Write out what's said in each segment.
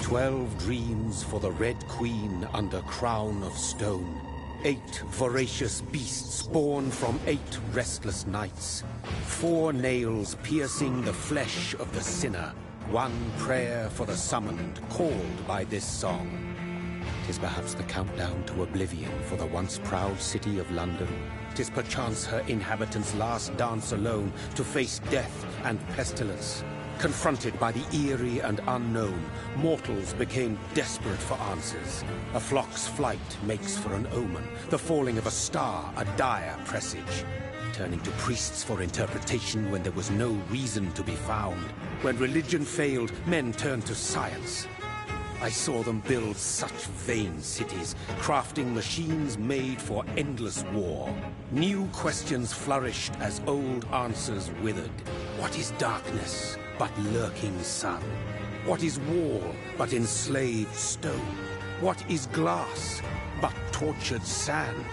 12 dreams for the Red Queen under crown of stone. 8 voracious beasts born from 8 restless nights. 4 nails piercing the flesh of the sinner. 1 prayer for the summoned, called by this song. 'Tis perhaps the countdown to oblivion for the once proud city of London. 'Tis perchance her inhabitants' last dance alone to face death and pestilence. Confronted by the eerie and unknown, mortals became desperate for answers. A flock's flight makes for an omen, the falling of a star a dire presage. Turning to priests for interpretation when there was no reason to be found. When religion failed, men turned to science. I saw them build such vain cities, crafting machines made for endless war. New questions flourished as old answers withered. What is darkness but lurking sun? What is wall but enslaved stone? What is glass but tortured sand?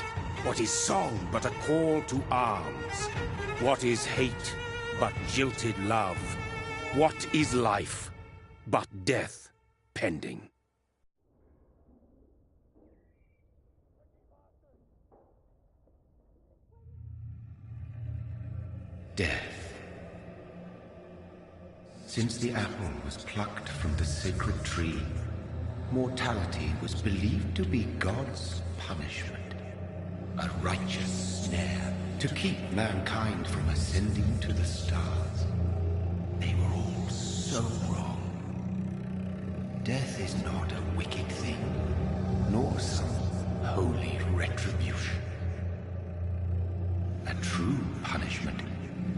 What is song but a call to arms? What is hate but jilted love? What is life but death pending? Death. Since the apple was plucked from the sacred tree, mortality was believed to be God's punishment, a righteous snare to keep mankind from ascending to the stars. They were all so wrong. Death is not a wicked thing, nor some holy retribution. A true punishment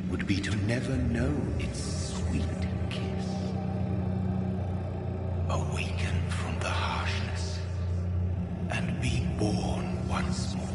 would be to never know its sweet kiss. Awaken from the harshness and be born once more.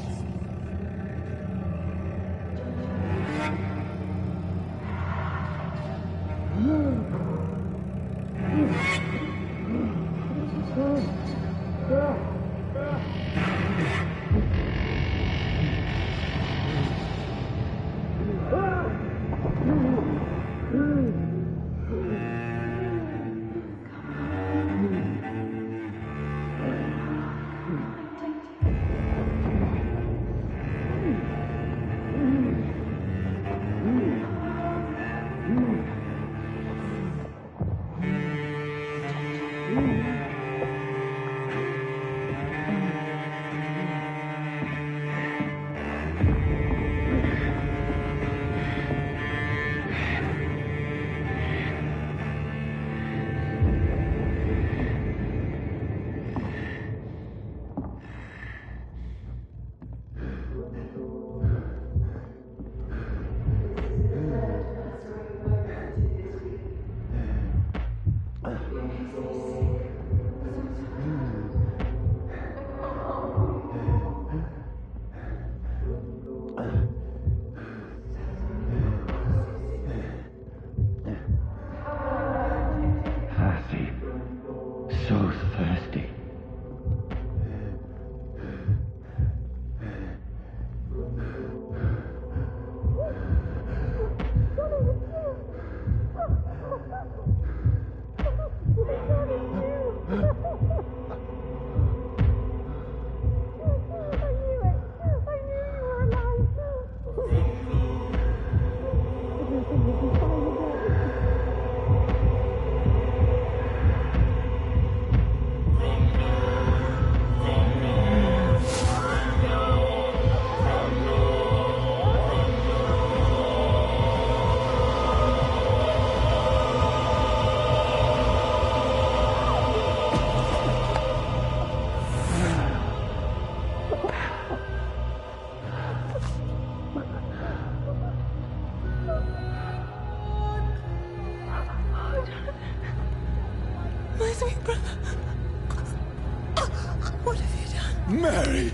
Mary!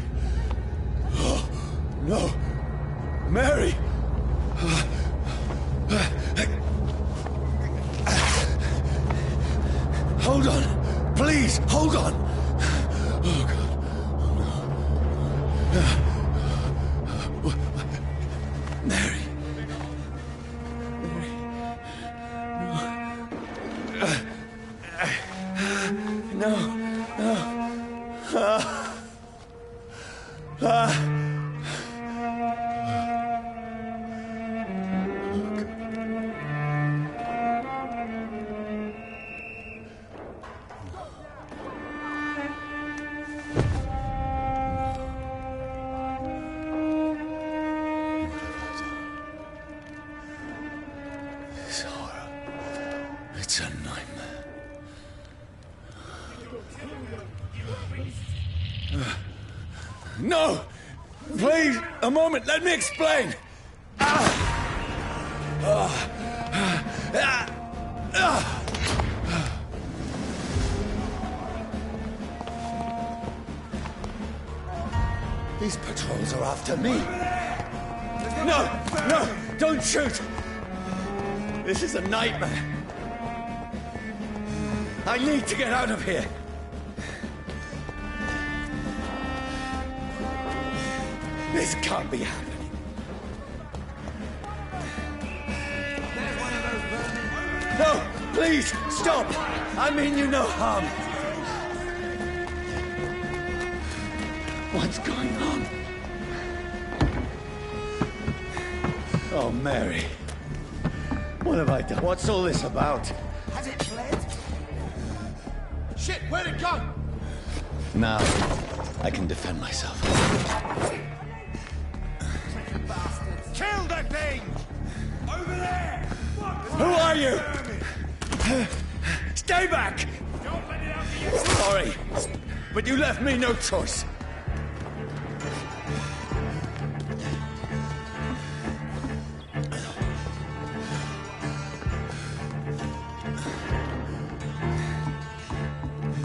Oh, no! Mary! Hold on! Please, hold on! Oh, God. Oh, no. Mary! Mary! No! This horror. It's a nightmare. No! Please, a moment, let me explain! These patrols are after me. No! No! Don't shoot! This is a nightmare. I need to get out of here. This can't be happening. No! Please, stop! I mean you no harm. What's going on? Oh, Mary. What have I done? What's all this about? Has it fled? Shit, where'd it go? Now, I can defend myself. Kill the thing! Over there! Who are you? Stay back! Sorry, but you left me no choice.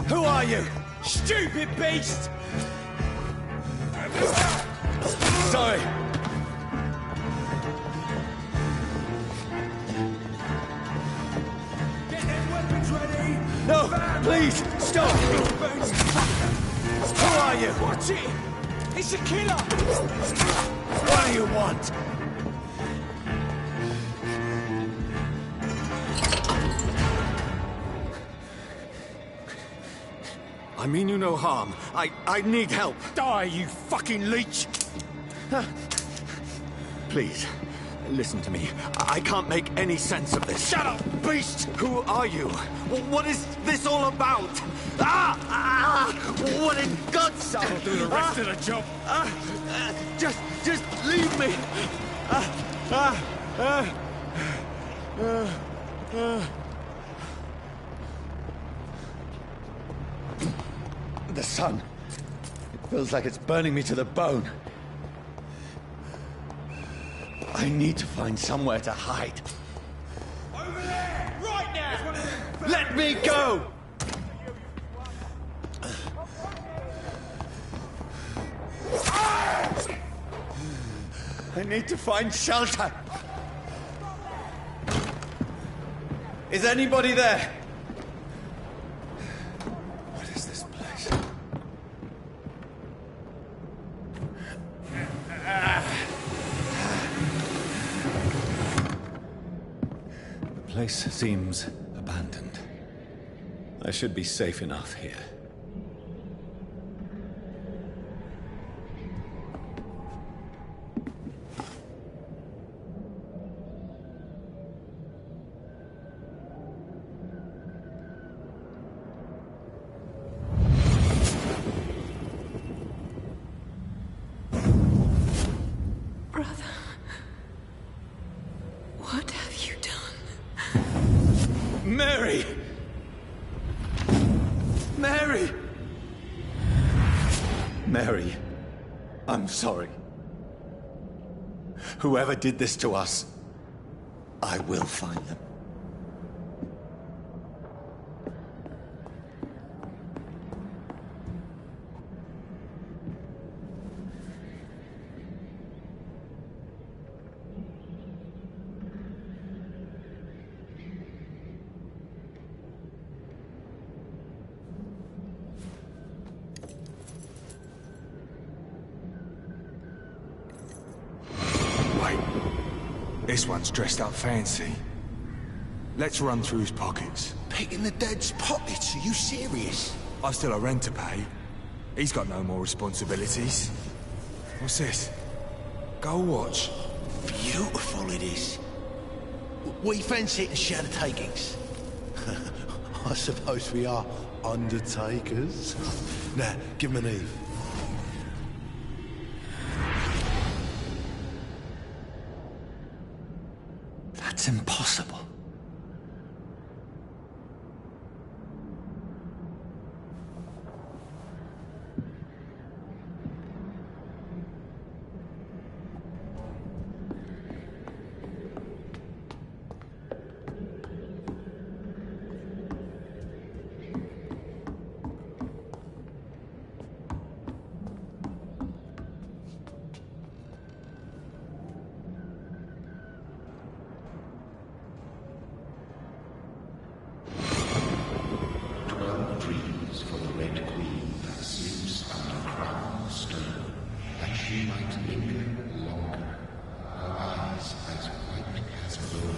Who are you? Stupid beast! Sorry. Get them weapons ready! No, please, stop! Who are you? Watch it! It's a killer! What do you want? I mean you no harm. I need help. Die, you fucking leech! Please, listen to me. I can't make any sense of this. Shut up, beast! Who are you? What is this all about? What in God's sake? I'll do the rest of the job. Just leave me. The sun. It feels like it's burning me to the bone. I need to find somewhere to hide. Over there! Right now! Let me go! I need to find shelter. Is anybody there? What is this place? The place seems abandoned. I should be safe enough here. Brother, what have you done? Mary! Mary! Mary, I'm sorry. Whoever did this to us, I will find them. This one's dressed up fancy. Let's run through his pockets. Picking the dead's pockets? Are you serious? I've still a rent to pay. He's got no more responsibilities. What's this? Go watch. Beautiful it is. We fancy it and share the takings. I suppose we are undertakers. Now, give him an Eve. That's impossible.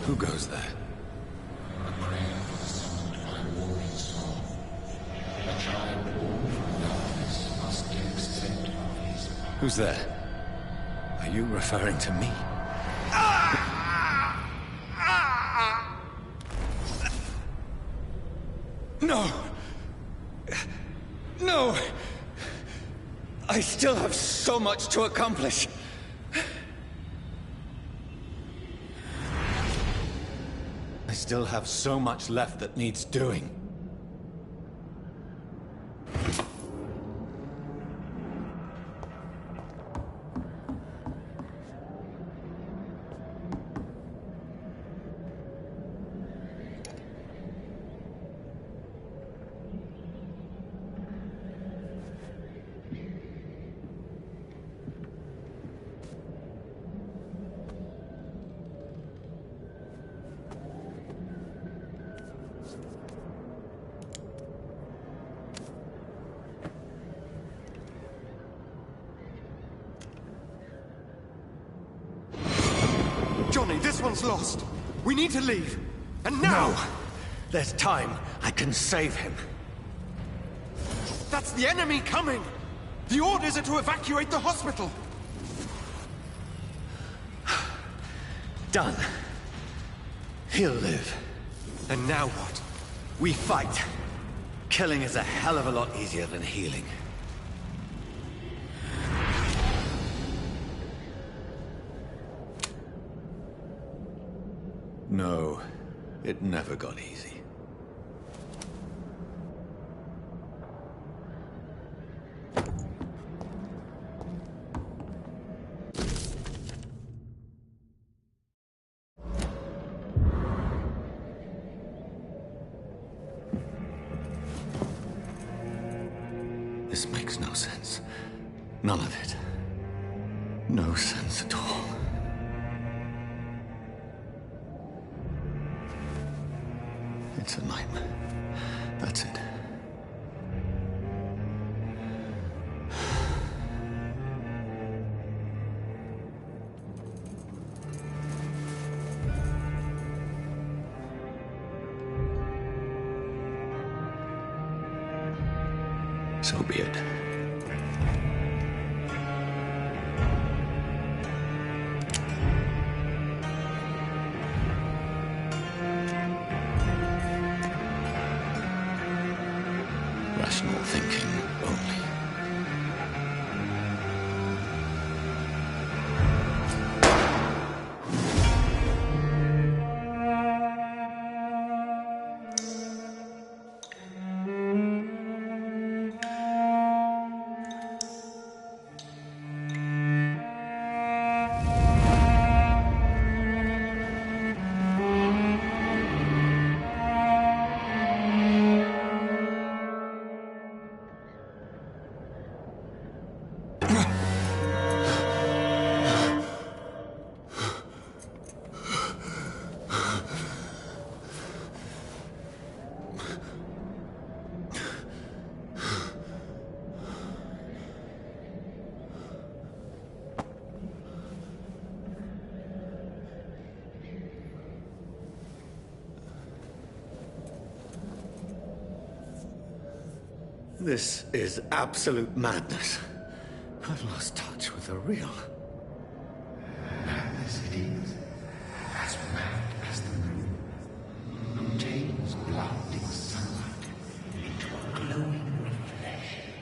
Who goes there? Who's there? Are you referring to me? No! No! I still have so much to accomplish. I still have so much left that needs doing. Johnny, this one's lost. We need to leave. And now! No! There's time. I can save him. That's the enemy coming! The orders are to evacuate the hospital! Done. He'll live. And now what? We fight. Killing is a hell of a lot easier than healing. No, it never got easy. This makes no sense. None of it. No sense at all. It's a nightmare. That's it. So be it. Rational thinking only. This is absolute madness. I've lost touch with the real. Madness it is. As mad as the moon. Contains blinding sunlight into a glowing reflection.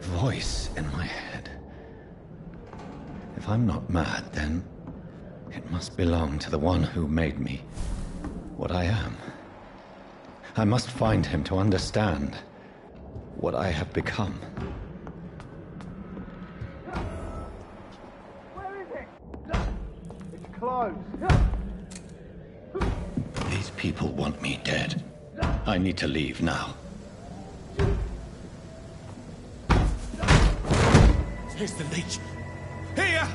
Voice in my head. If I'm not mad, then it must belong to the one who made me what I am. I must find him to understand what I have become. Where is it? It's closed. These people want me dead. I need to leave now. Here's the leech. Here!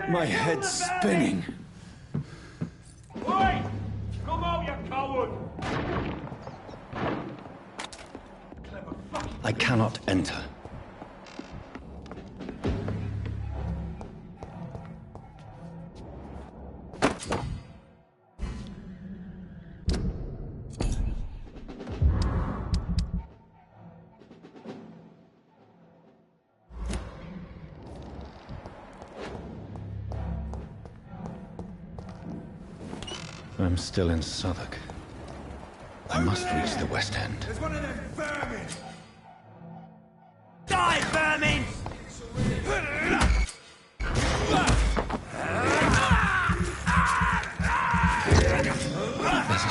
My head's spinning. Oi! Come out, you coward! I cannot enter. I'm still in Southwark. I must reach the West End. There's one of them vermin! Die, vermin! There's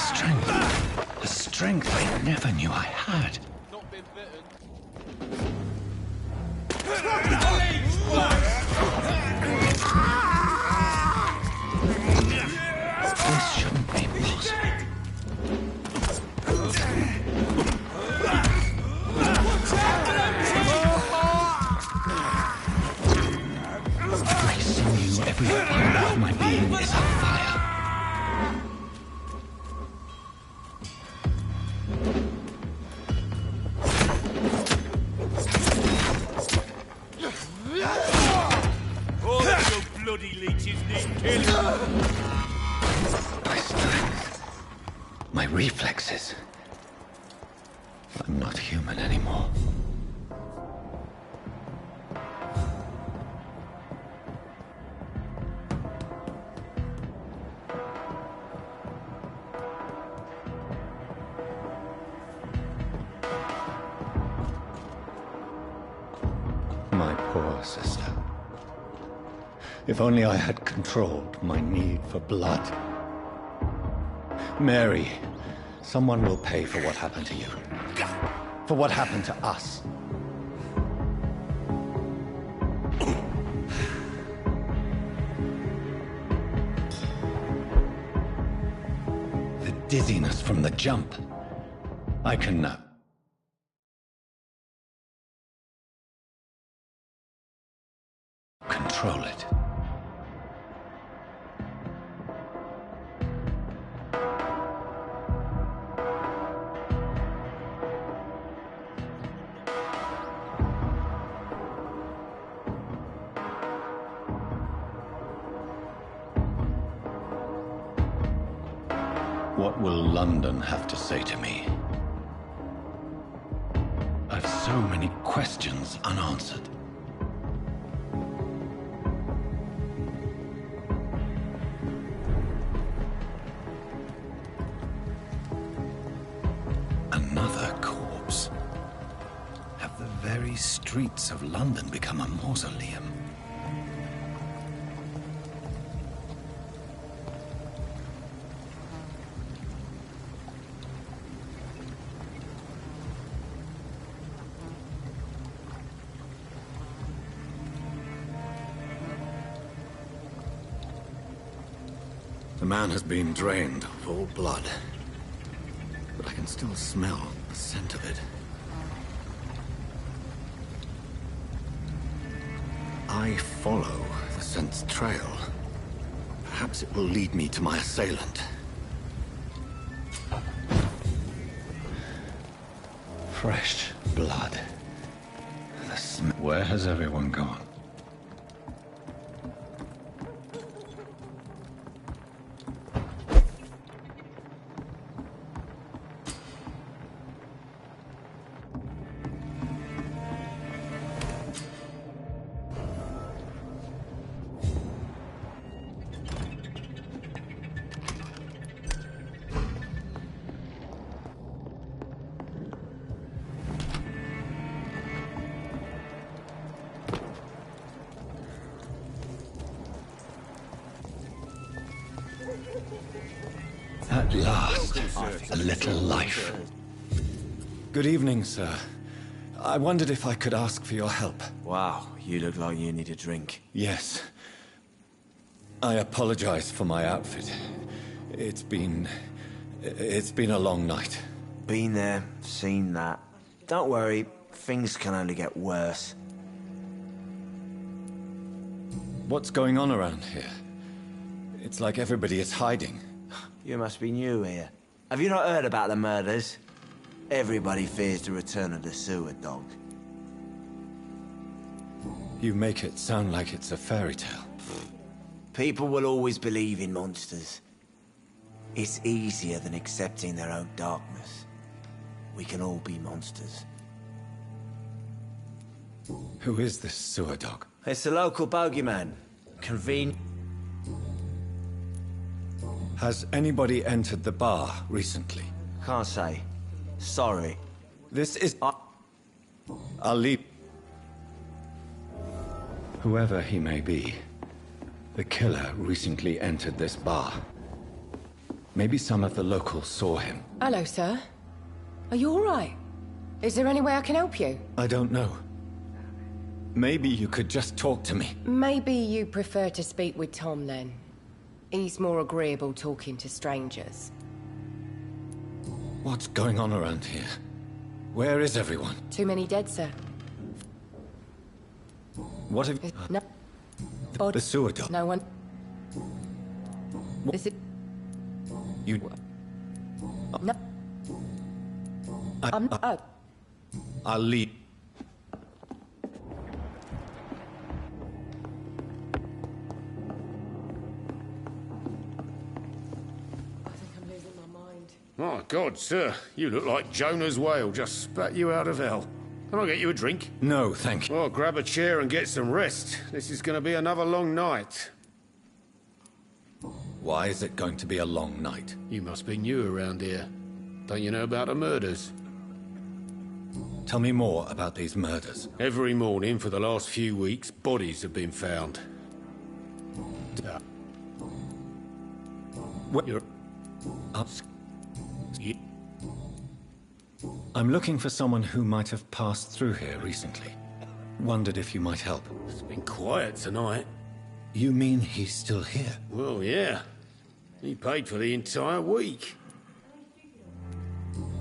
a strength I never knew I had. Not been bitten. This shouldn't be possible. Every sinew, every fibre of my being is on fire. All of your bloody leeches need killing. My strength, my reflexes. I'm not human anymore. My poor sister. If only I had controlled my need for blood. Mary, someone will pay for what happened to you. For what happened to us. The dizziness from the jump. I can control it. What will London have to say to me? I've so many questions unanswered. Another corpse. Have the very streets of London become a mausoleum? man has been drained of all blood, but I can still smell the scent of it. I follow the scent's trail. Perhaps it will lead me to my assailant. Fresh blood. Where has everyone gone? At last, a little life. Good evening, sir. I wondered if I could ask for your help. Wow, you look like you need a drink. Yes. I apologize for my outfit. It's been a long night. Been there, seen that. Don't worry, things can only get worse. What's going on around here? It's like everybody is hiding. You must be new here. Have you not heard about the murders? Everybody fears the return of the sewer dog. You make it sound like it's a fairy tale. People will always believe in monsters. It's easier than accepting their own darkness. We can all be monsters. Who is this sewer dog? It's the local bogeyman. Convenient. Has anybody entered the bar recently? Can't say. Sorry. This is... I'll leave... Whoever he may be, the killer recently entered this bar. Maybe some of the locals saw him. Hello, sir. Are you all right? Is there any way I can help you? I don't know. Maybe you could just talk to me. Maybe you prefer to speak with Tom, then. He's more agreeable talking to strangers. What's going on around here? Where is everyone? Too many dead, sir. What have... No. The sewer dog. No one... Is it... You... No. Oh. I'll leave. My God, sir, you look like Jonah's whale just spat you out of hell. Can I get you a drink? No, thank you. Well, grab a chair and get some rest. This is going to be another long night. Why is it going to be a long night? You must be new around here. Don't you know about the murders? Tell me more about these murders. Every morning for the last few weeks, bodies have been found. You're... I'm looking for someone who might have passed through here recently. Wondered if you might help. It's been quiet tonight. You mean he's still here? Well, yeah. He paid for the entire week.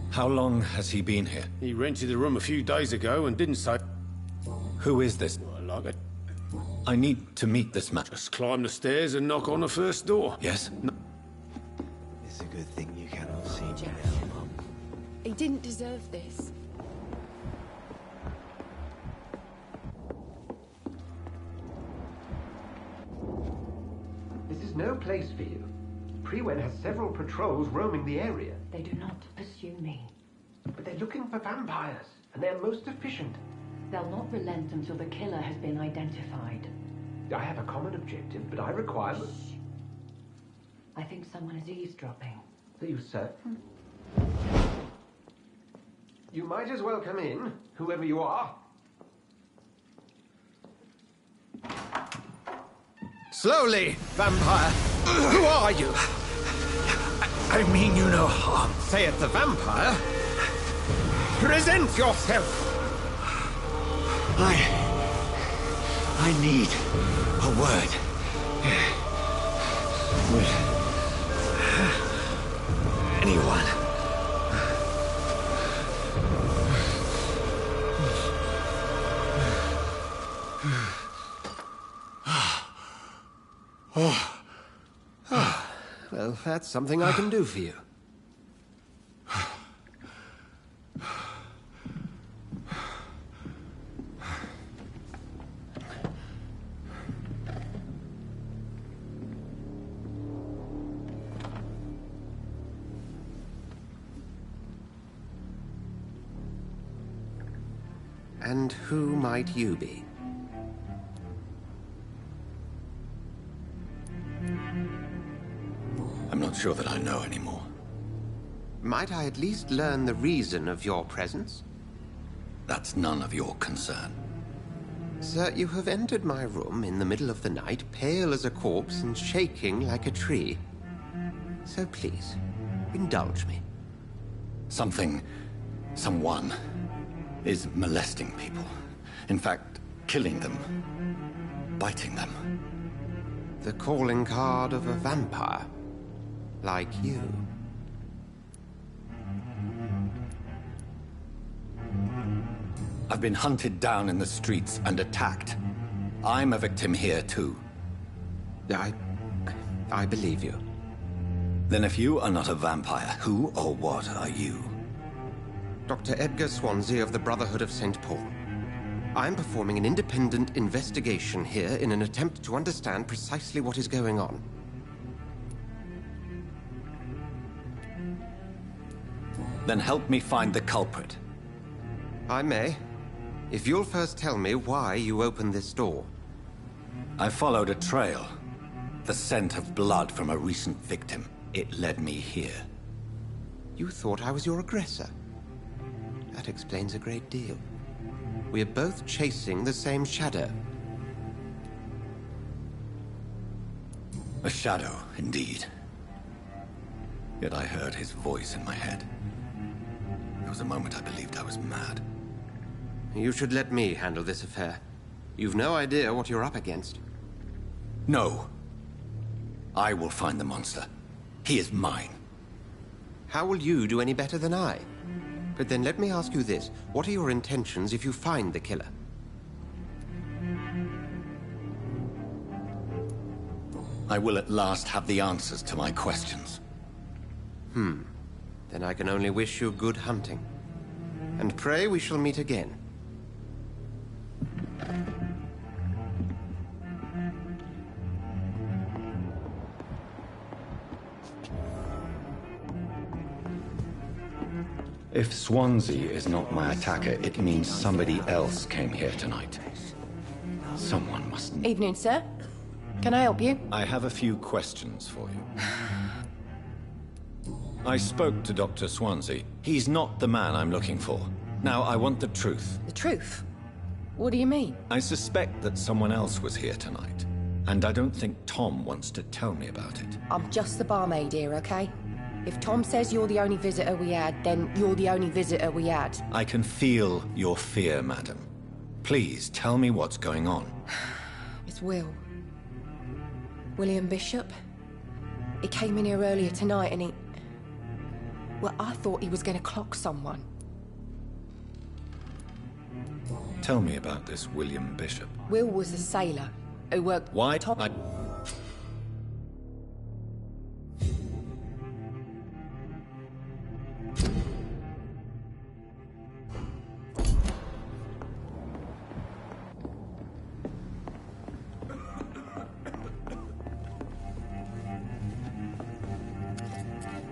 How long has he been here? He rented the room a few days ago and didn't say... Who is this? Well, like it. I need to meet this man. Just climb the stairs and knock on the first door. Yes? No. It's a good thing you cannot see me Jack. now, Mum. He didn't deserve this. This is no place for you. Prewen has several patrols roaming the area. They do not pursue me. But they're looking for vampires, and they're most efficient. They'll not relent until the killer has been identified. I have a common objective, but I require... Shh. I think someone is eavesdropping. Are you certain? You might as well come in, whoever you are. Slowly, vampire. Who are you? I mean you no harm, saith the vampire. Present yourself. I need a word. anyone. Well, that's something I can do for you. And who might you be? I'm not sure that I know anymore. Might I at least learn the reason of your presence? That's none of your concern. Sir, you have entered my room in the middle of the night, pale as a corpse and shaking like a tree. So please, indulge me. Someone is molesting people. In fact, killing them. Biting them. The calling card of a vampire. Like you. I've been hunted down in the streets and attacked. I'm a victim here, too. I believe you. Then if you are not a vampire, who or what are you? Dr. Edgar Swansea of the Brotherhood of St. Paul. I'm performing an independent investigation here in an attempt to understand precisely what is going on. Then help me find the culprit. I may. If you'll first tell me why you opened this door. I followed a trail. The scent of blood from a recent victim. It led me here. You thought I was your aggressor. That explains a great deal. We're both chasing the same shadow. A shadow, indeed. Yet I heard his voice in my head. There was a moment I believed I was mad. You should let me handle this affair. You've no idea what you're up against. No. I will find the monster. He is mine. How will you do any better than I? But then let me ask you this. What are your intentions if you find the killer? I will at last have the answers to my questions. Then I can only wish you good hunting. And pray we shall meet again. If Swansea is not my attacker, it means somebody else came here tonight. Someone must... Evening, sir. Can I help you? I have a few questions for you. I spoke to Dr. Swansea. He's not the man I'm looking for. Now, I want the truth. The truth? What do you mean? I suspect that someone else was here tonight. And I don't think Tom wants to tell me about it. I'm just the barmaid here, okay? If Tom says you're the only visitor we had, then you're the only visitor we had. I can feel your fear, madam. Please, tell me what's going on. It's William Bishop. He came in here earlier tonight and he... Well, I thought he was going to clock someone. Tell me about this William Bishop. Will was a sailor who worked... Why?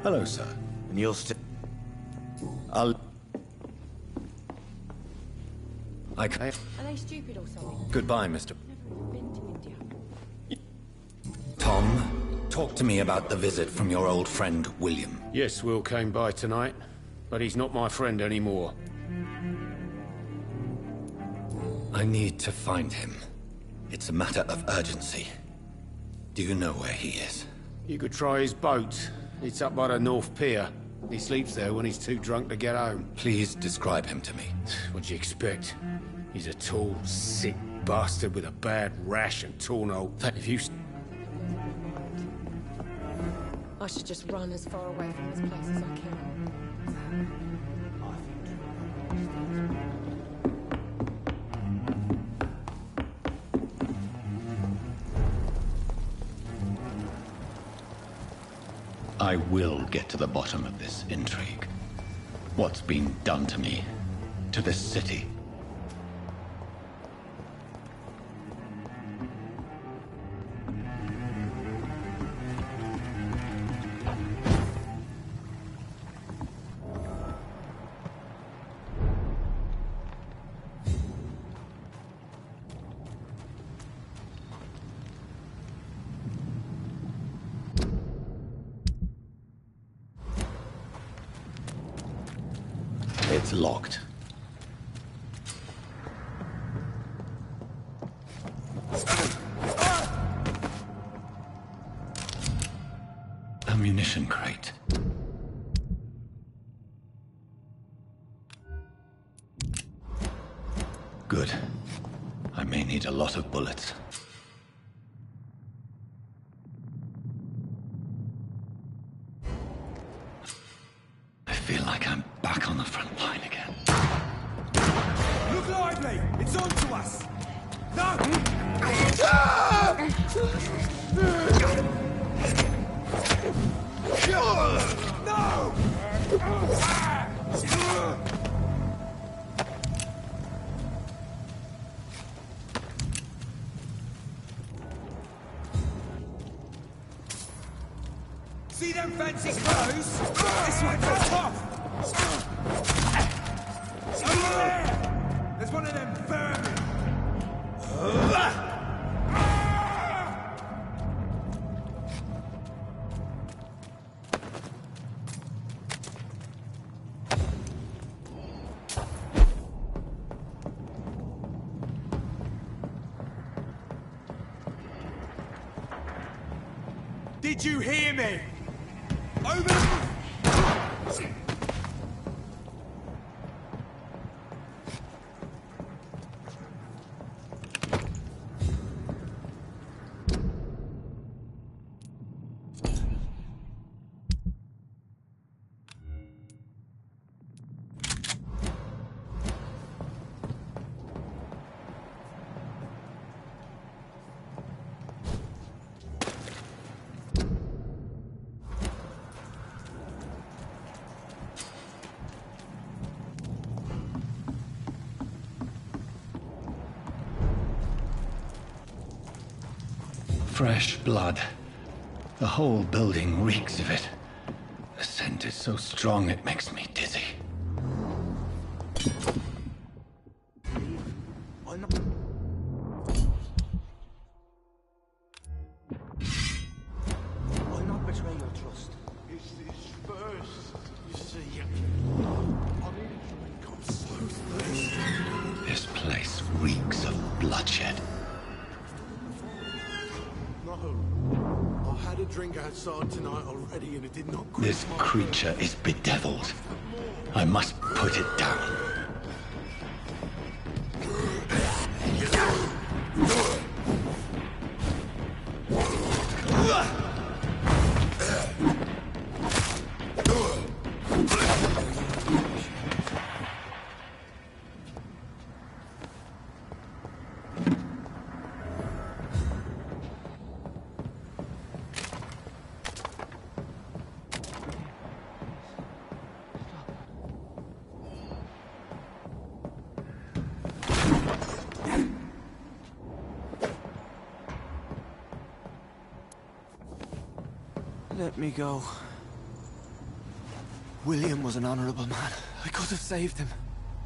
Hello, sir. And you'll still... I Are they stupid or something? Goodbye, Mr. Never been to India. Tom, talk to me about the visit from your old friend, William. Yes, Will came by tonight, but he's not my friend anymore. I need to find him. It's a matter of urgency. Do you know where he is? You could try his boat. It's up by the North Pier. He sleeps there when he's too drunk to get home. Please describe him to me. What'd you expect? He's a tall, sick bastard with a bad rash and torn old... If you... I should just run as far away from this place as I can. I will get to the bottom of this intrigue. What's been done to me, to this city. It's locked. Ammunition crate. Good. I may need a lot of bullets. I feel like I'm back on the front line again. Look lively! It's on to us! No! No! See them fancy clothes? This one's a top! Over there! There's one of them vermin! Did you hear me? Over! Fresh blood. The whole building reeks of it. The scent is so strong it makes me dizzy. Why not betray your trust? It's this first, you see. I'm so thirsty. This place reeks of bloodshed. No. I had a drink outside tonight already and it did not quit This my creature is bedeviled. I must put it down. Let me go. William was an honorable man. I could have saved him.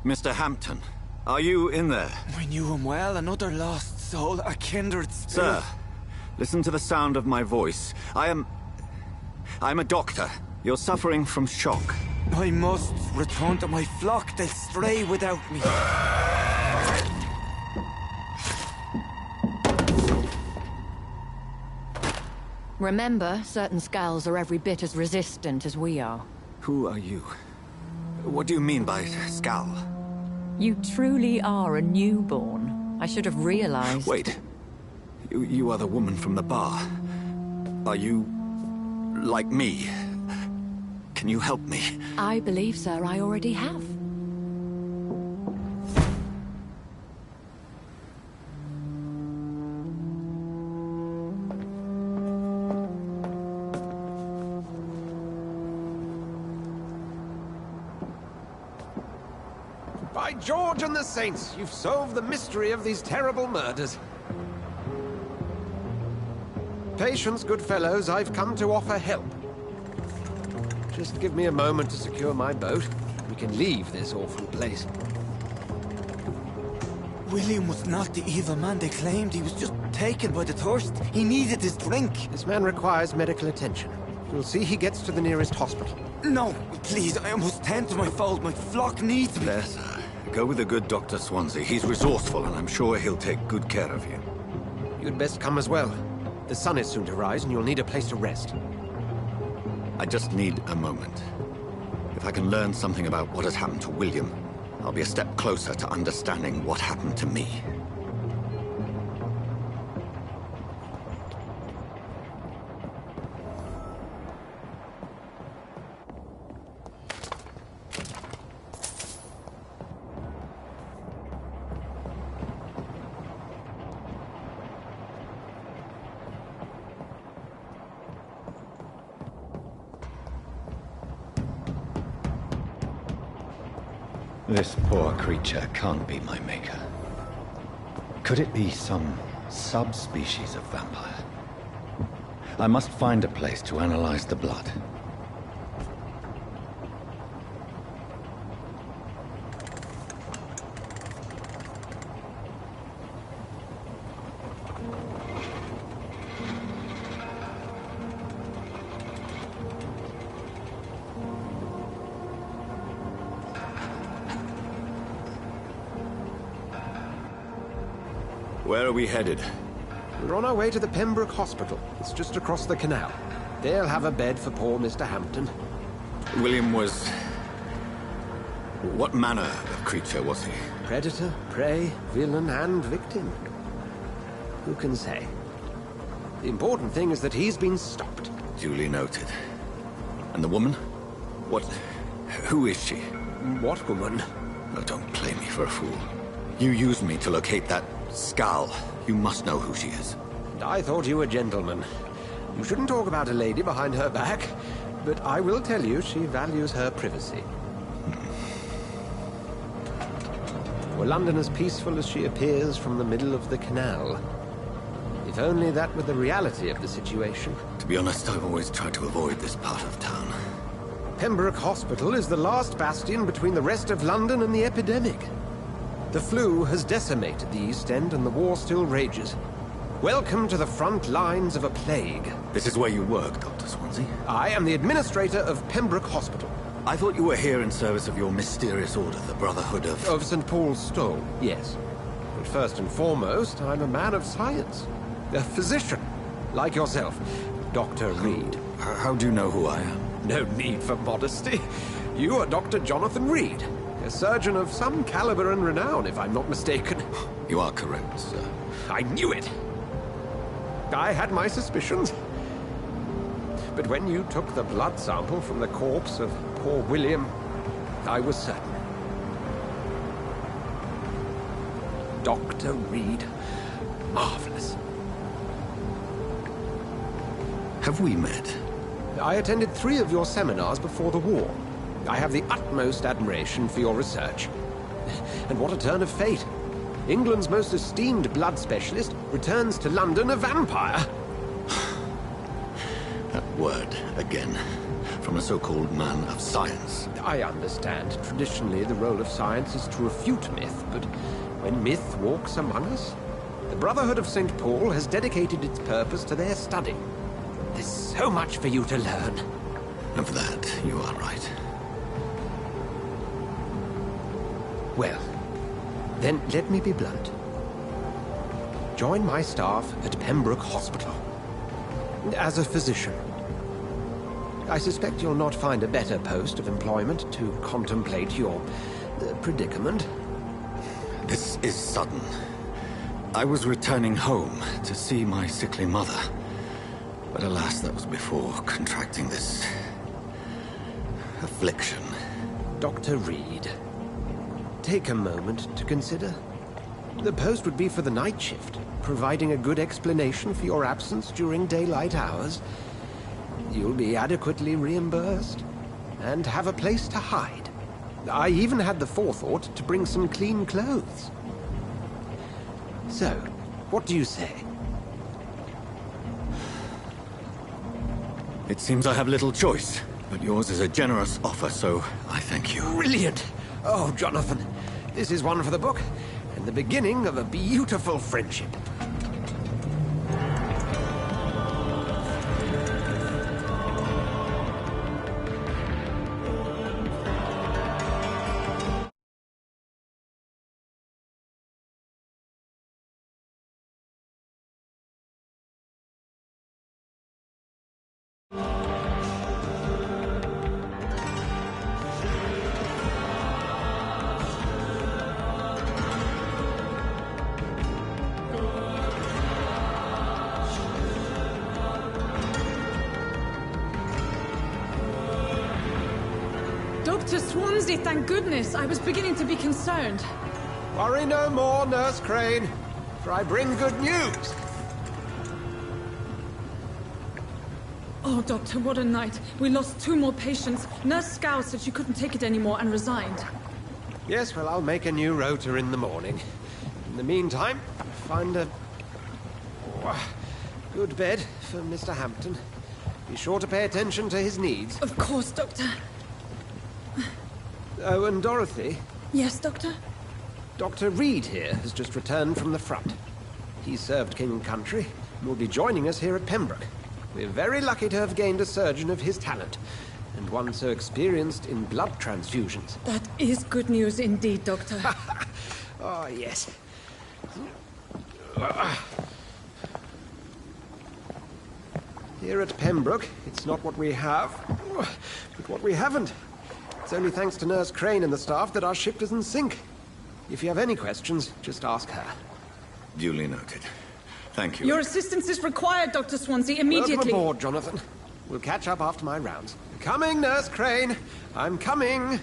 Mr. Hampton, are you in there? We knew him well, another lost soul, a kindred spirit. Sir, listen to the sound of my voice. I'm a doctor. You're suffering from shock. I must return to my flock. They'll stray without me. Remember, certain skulls are every bit as resistant as we are. Who are you? What do you mean by skull? You truly are a newborn. I should have realized. Wait. You are the woman from the bar. Are you like me. Can you help me? I believe, sir, I already have. By George and the Saints, you've solved the mystery of these terrible murders. Patience, good fellows, I've come to offer help. Just give me a moment to secure my boat. We can leave this awful place. William was not the evil man they claimed. He was just taken by the thirst. He needed his drink. This man requires medical attention. We'll see he gets to the nearest hospital. No, please, I must tend to my fold. My flock needs me. There, sir. Go with the good Dr. Swansea. He's resourceful, and I'm sure he'll take good care of you. You'd best come as well. The sun is soon to rise, and you'll need a place to rest. I just need a moment. If I can learn something about what has happened to William, I'll be a step closer to understanding what happened to me. This poor creature can't be my maker. Could it be some subspecies of vampire? I must find a place to analyze the blood. Where are we headed? We're on our way to the Pembroke Hospital. It's just across the canal. They'll have a bed for poor Mr. Hampton. William was... what manner of creature was he? Predator, prey, villain, and victim. Who can say? The important thing is that he's been stopped. Duly noted. And the woman? What... who is she? What woman? Oh, don't play me for a fool. You used me to locate that skull. You must know who she is. I thought you a gentleman. You shouldn't talk about a lady behind her back, but I will tell you she values her privacy. Were London as peaceful as she appears from the middle of the canal? If only that were the reality of the situation. To be honest, I've always tried to avoid this part of town. Pembroke Hospital is the last bastion between the rest of London and the epidemic. The flu has decimated the East End and the war still rages. Welcome to the front lines of a plague. This is where you work, Dr. Swansea? I am the administrator of Pembroke Hospital. I thought you were here in service of your mysterious order, the Brotherhood of... Of St. Paul's Stole, yes. But first and foremost, I'm a man of science. A physician, like yourself, Dr. Reed. How do you know who I am? No need for modesty. You are Dr. Jonathan Reed. A surgeon of some caliber and renown, if I'm not mistaken. You are correct, sir. I knew it! I had my suspicions. But when you took the blood sample from the corpse of poor William, I was certain. Dr. Reed. Marvelous. Have we met? I attended 3 of your seminars before the war. I have the utmost admiration for your research. And what a turn of fate. England's most esteemed blood specialist returns to London a vampire. That word, again, from a so-called man of science. I understand. Traditionally, the role of science is to refute myth, but when myth walks among us, the Brotherhood of St. Paul has dedicated its purpose to their study. There's so much for you to learn. Of that, you are right. Well, then let me be blunt. Join my staff at Pembroke Hospital. As a physician. I suspect you'll not find a better post of employment to contemplate your predicament. This is sudden. I was returning home to see my sickly mother. But alas, that was before contracting this affliction. Dr. Reed, take a moment to consider. The post would be for the night shift, providing a good explanation for your absence during daylight hours. You'll be adequately reimbursed, and have a place to hide. I even had the forethought to bring some clean clothes. So, what do you say? It seems I have little choice, but yours is a generous offer, so I thank you. Brilliant! Oh, Jonathan, this is one for the book, and the beginning of a beautiful friendship. Dr. Swansea, thank goodness. I was beginning to be concerned. Worry no more, Nurse Crane, for I bring good news. Oh, Doctor, what a night. We lost 2 more patients. Nurse Scow said she couldn't take it anymore and resigned. Yes, well, I'll make a new rota in the morning. In the meantime, find a good bed for Mr. Hampton. Be sure to pay attention to his needs. Of course, Doctor. Oh, and Dorothy? Yes, Doctor? Dr. Reed here has just returned from the front. He served King and Country and will be joining us here at Pembroke. We're very lucky to have gained a surgeon of his talent, and one so experienced in blood transfusions. That is good news indeed, Doctor. Oh, yes. Here at Pembroke, it's not what we have, but what we haven't. It's only thanks to Nurse Crane and the staff that our ship doesn't sink. If you have any questions, just ask her. Duly noted. Thank you. Your assistance is required, Dr. Swansea, immediately. Welcome aboard, Jonathan. We'll catch up after my rounds. Coming, Nurse Crane. I'm coming.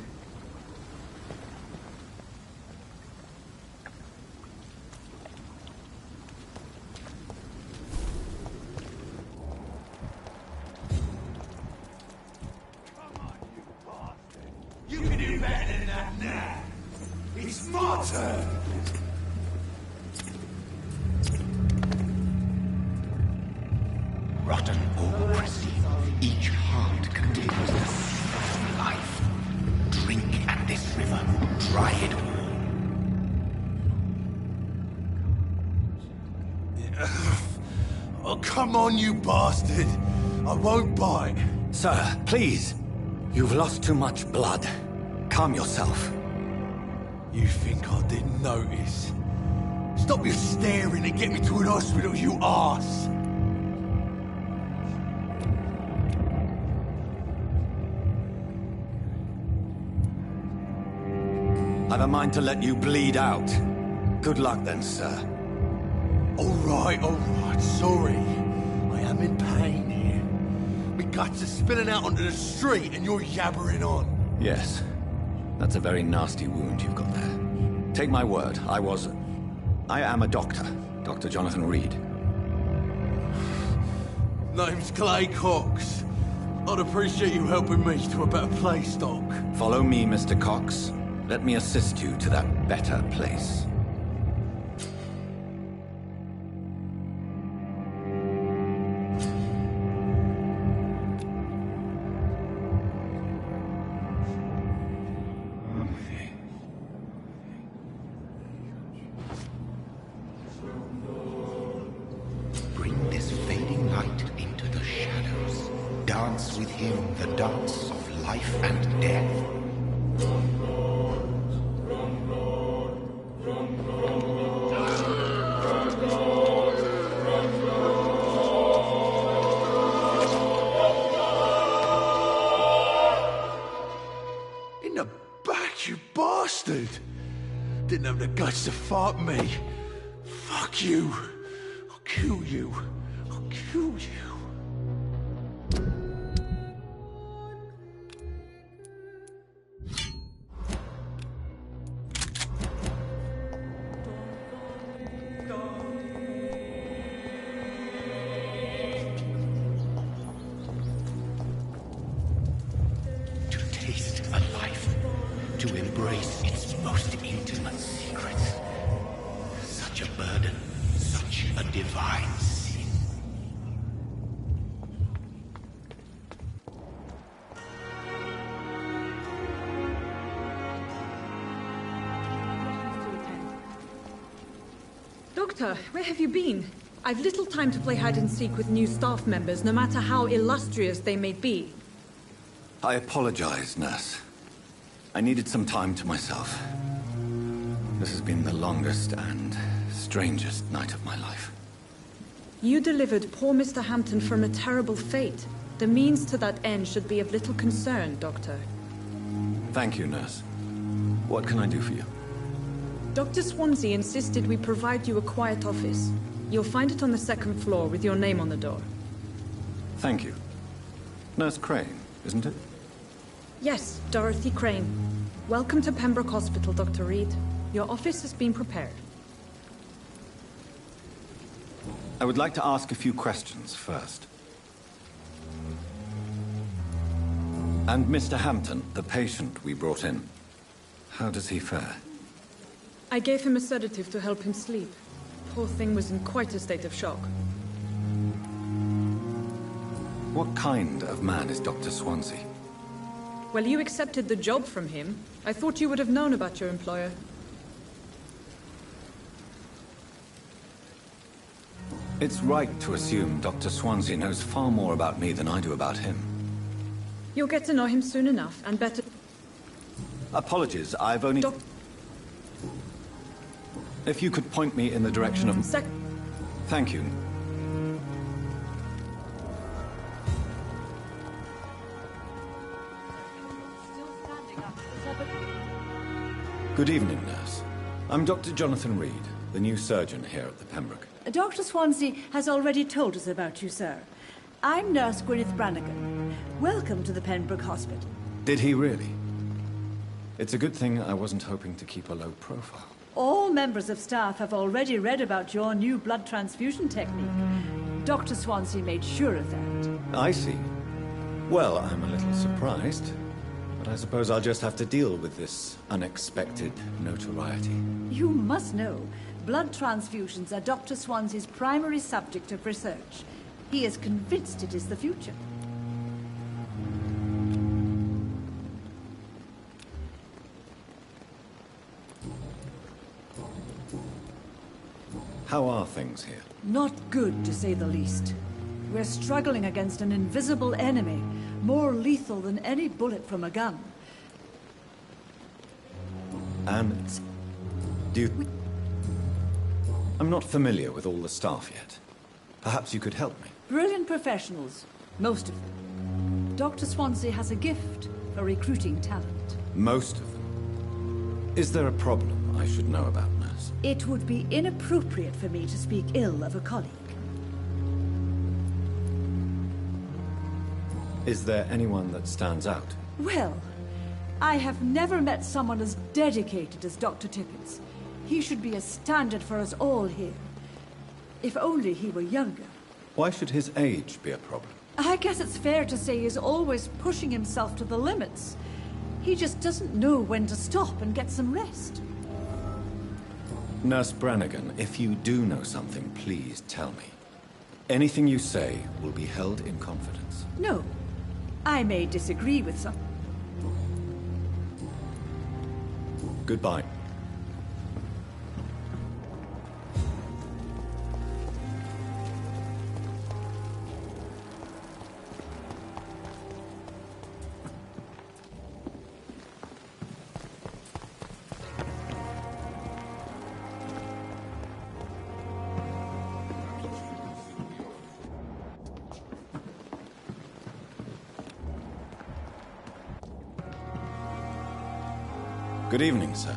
You can do better than that now. It's my turn. Rotten or pristine, each heart contains the seed of life. Drink at this river, dry it all. Oh, come on, you bastard. I won't bite. Sir, please. You've lost too much blood. Calm yourself. You think I didn't notice? Stop your staring and get me to an hospital, you arse! I've a mind to let you bleed out. Good luck then, sir. All right, sorry. I am in pain here. My guts are spilling out onto the street and you're yabbering on. Yes. That's a very nasty wound you've got there. Take my word, I am a doctor. Dr. Jonathan Reed. Name's Clay Cox. I'd appreciate you helping me to a better place, Doc. Follow me, Mr. Cox. Let me assist you to that better place. Bring this fading light into the shadows. Dance with him the dance of life and death. In the back, you bastard! Didn't have the guts to fight me. Fuck you. I'll kill you. I'll kill you. divine sin. Doctor, where have you been? I've little time to play hide and seek with new staff members, no matter how illustrious they may be. I apologize, nurse. I needed some time to myself. This has been the longest and strangest night of my life. You delivered poor Mr. Hampton from a terrible fate. The means to that end should be of little concern, Doctor. Thank you, nurse. What can I do for you? Dr. Swansea insisted we provide you a quiet office. You'll find it on the second floor with your name on the door. Thank you. Nurse Crane, isn't it? Yes, Dorothy Crane. Welcome to Pembroke Hospital, Dr. Reed. Your office has been prepared. I would like to ask a few questions first. And Mr. Hampton, the patient we brought in, how does he fare? I gave him a sedative to help him sleep. Poor thing was in quite a state of shock. What kind of man is Dr. Swansea? Well, you accepted the job from him. I thought you would have known about your employer. It's right to assume Dr. Swansea knows far more about me than I do about him. You'll get to know him soon enough, and better... Apologies, I've only... If you could point me in the direction of... Thank you. Good evening, nurse. I'm Dr. Jonathan Reed, the new surgeon here at the Pembroke. Dr. Swansea has already told us about you, sir. I'm Nurse Gwyneth Brannigan. Welcome to the Pembroke Hospital. Did he really? It's a good thing I wasn't hoping to keep a low profile. All members of staff have already read about your new blood transfusion technique. Dr. Swansea made sure of that. I see. Well, I'm a little surprised, but I suppose I'll just have to deal with this unexpected notoriety. You must know, blood transfusions are Dr. Swansea's primary subject of research. He is convinced it is the future. How are things here? Not good, to say the least. We're struggling against an invisible enemy, more lethal than any bullet from a gun. And do you... I'm not familiar with all the staff yet. Perhaps you could help me. Brilliant professionals, most of them. Dr. Swansea has a gift for recruiting talent. Most of them? Is there a problem I should know about, nurse? It would be inappropriate for me to speak ill of a colleague. Is there anyone that stands out? Well, I have never met someone as dedicated as Dr. Tippins. He should be a standard for us all here. If only he were younger. Why should his age be a problem? I guess it's fair to say he's always pushing himself to the limits. He just doesn't know when to stop and get some rest. Nurse Brannigan, if you do know something, please tell me. Anything you say will be held in confidence. No. I may disagree with some. Goodbye. Good evening, sir.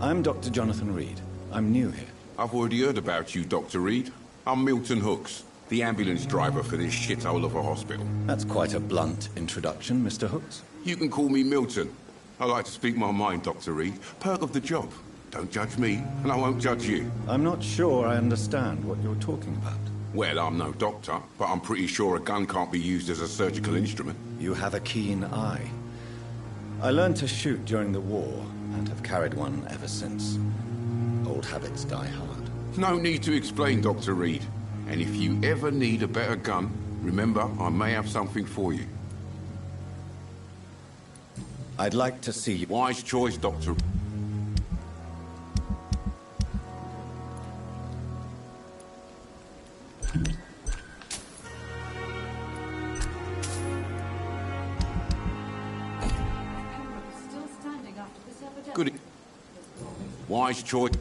I'm Dr. Jonathan Reed. I'm new here. I've already heard about you, Dr. Reed. I'm Milton Hooks, the ambulance driver for this shithole of a hospital. That's quite a blunt introduction, Mr. Hooks. You can call me Milton. I like to speak my mind, Dr. Reed. Perk of the job. Don't judge me, and I won't judge you. I'm not sure I understand what you're talking about. Well, I'm no doctor, but I'm pretty sure a gun can't be used as a surgical instrument. You have a keen eye. I learned to shoot during the war, and have carried one ever since. Old habits die hard. No need to explain, Dr. Reed. And if you ever need a better gun, remember, I may have something for you. I'd like to see you. Wise choice, Doctor. Still standing after this epidemic. Good. Wise choice.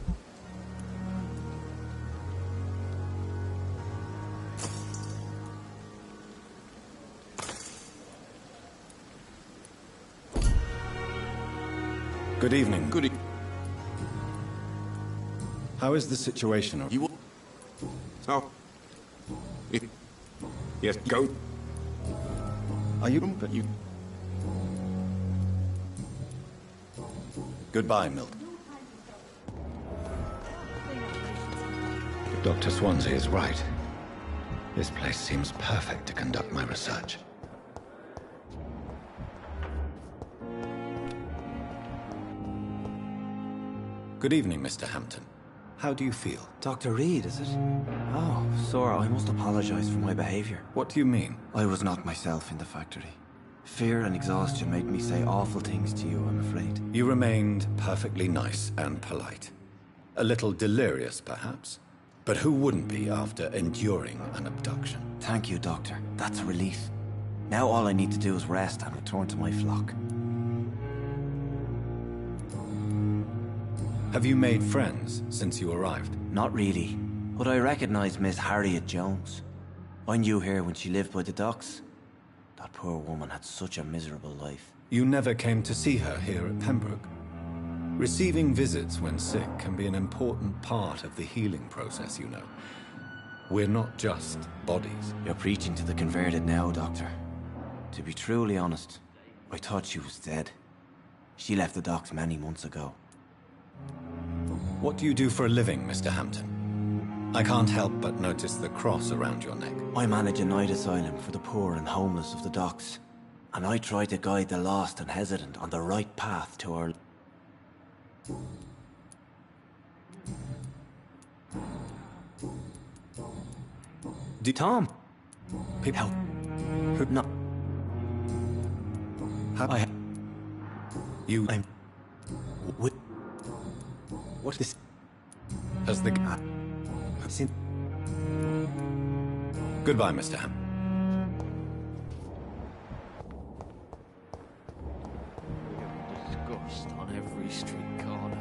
Good evening. Good evening. How is the situation? You... Oh. Yes, go. Are you... But you... Goodbye, Milton. Dr. Swansea is right. This place seems perfect to conduct my research. Good evening, Mr. Hampton. How do you feel? Dr. Reed, is it? Oh, sir, I must apologize for my behavior. What do you mean? I was not myself in the factory. Fear and exhaustion made me say awful things to you, I'm afraid. You remained perfectly nice and polite. A little delirious, perhaps. But who wouldn't be after enduring an abduction? Thank you, Doctor. That's a relief. Now all I need to do is rest and return to my flock. Have you made friends since you arrived? Not really, but I recognize Miss Harriet Jones. I knew her when she lived by the docks. That poor woman had such a miserable life. You never came to see her here at Pembroke? Receiving visits when sick can be an important part of the healing process, you know. We're not just bodies. You're preaching to the converted now, Doctor. To be truly honest, I thought she was dead. She left the docks many months ago. What do you do for a living, Mr. Hampton? I can't help but notice the cross around your neck. I manage a night asylum for the poor and homeless of the docks. And I try to guide the lost and hesitant on the right path to our... Tom! People... No. I... You... I'm... What is... As the... Goodbye, Mr. Ham. Disgust on every street corner.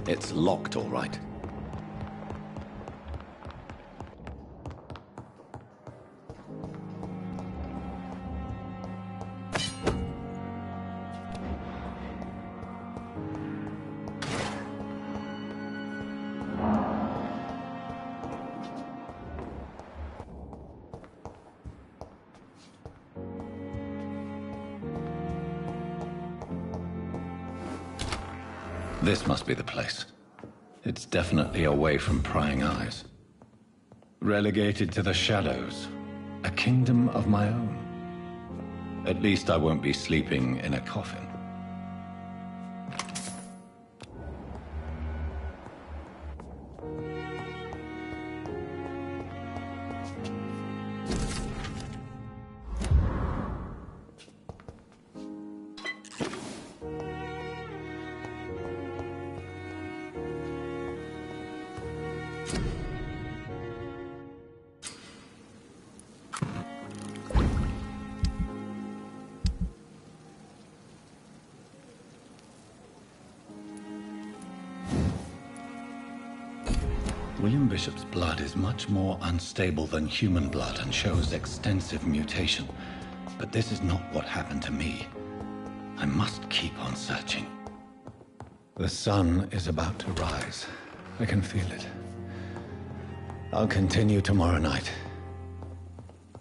It's locked, all right. This must be the place. It's definitely away from prying eyes. Relegated to the shadows. A kingdom of my own. At least I won't be sleeping in a coffin. William Bishop's blood is much more unstable than human blood and shows extensive mutation. But this is not what happened to me. I must keep on searching. The sun is about to rise. I can feel it. I'll continue tomorrow night.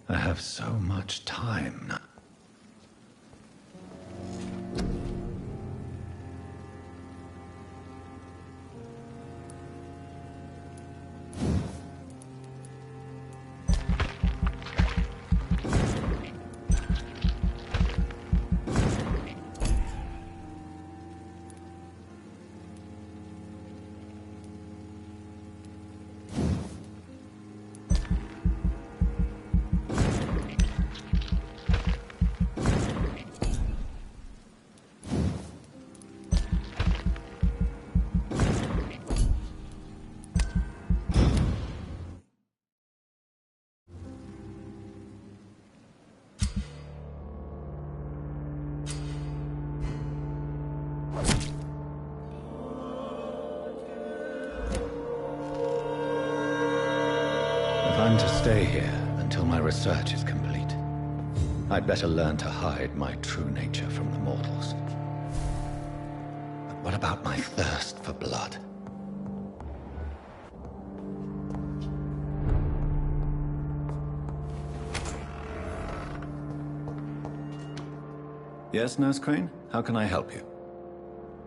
I have so much time now. I'm to stay here until my research is complete. I'd better learn to hide my true nature from the mortals. But what about my thirst for blood? Yes, Nurse Crane? How can I help you?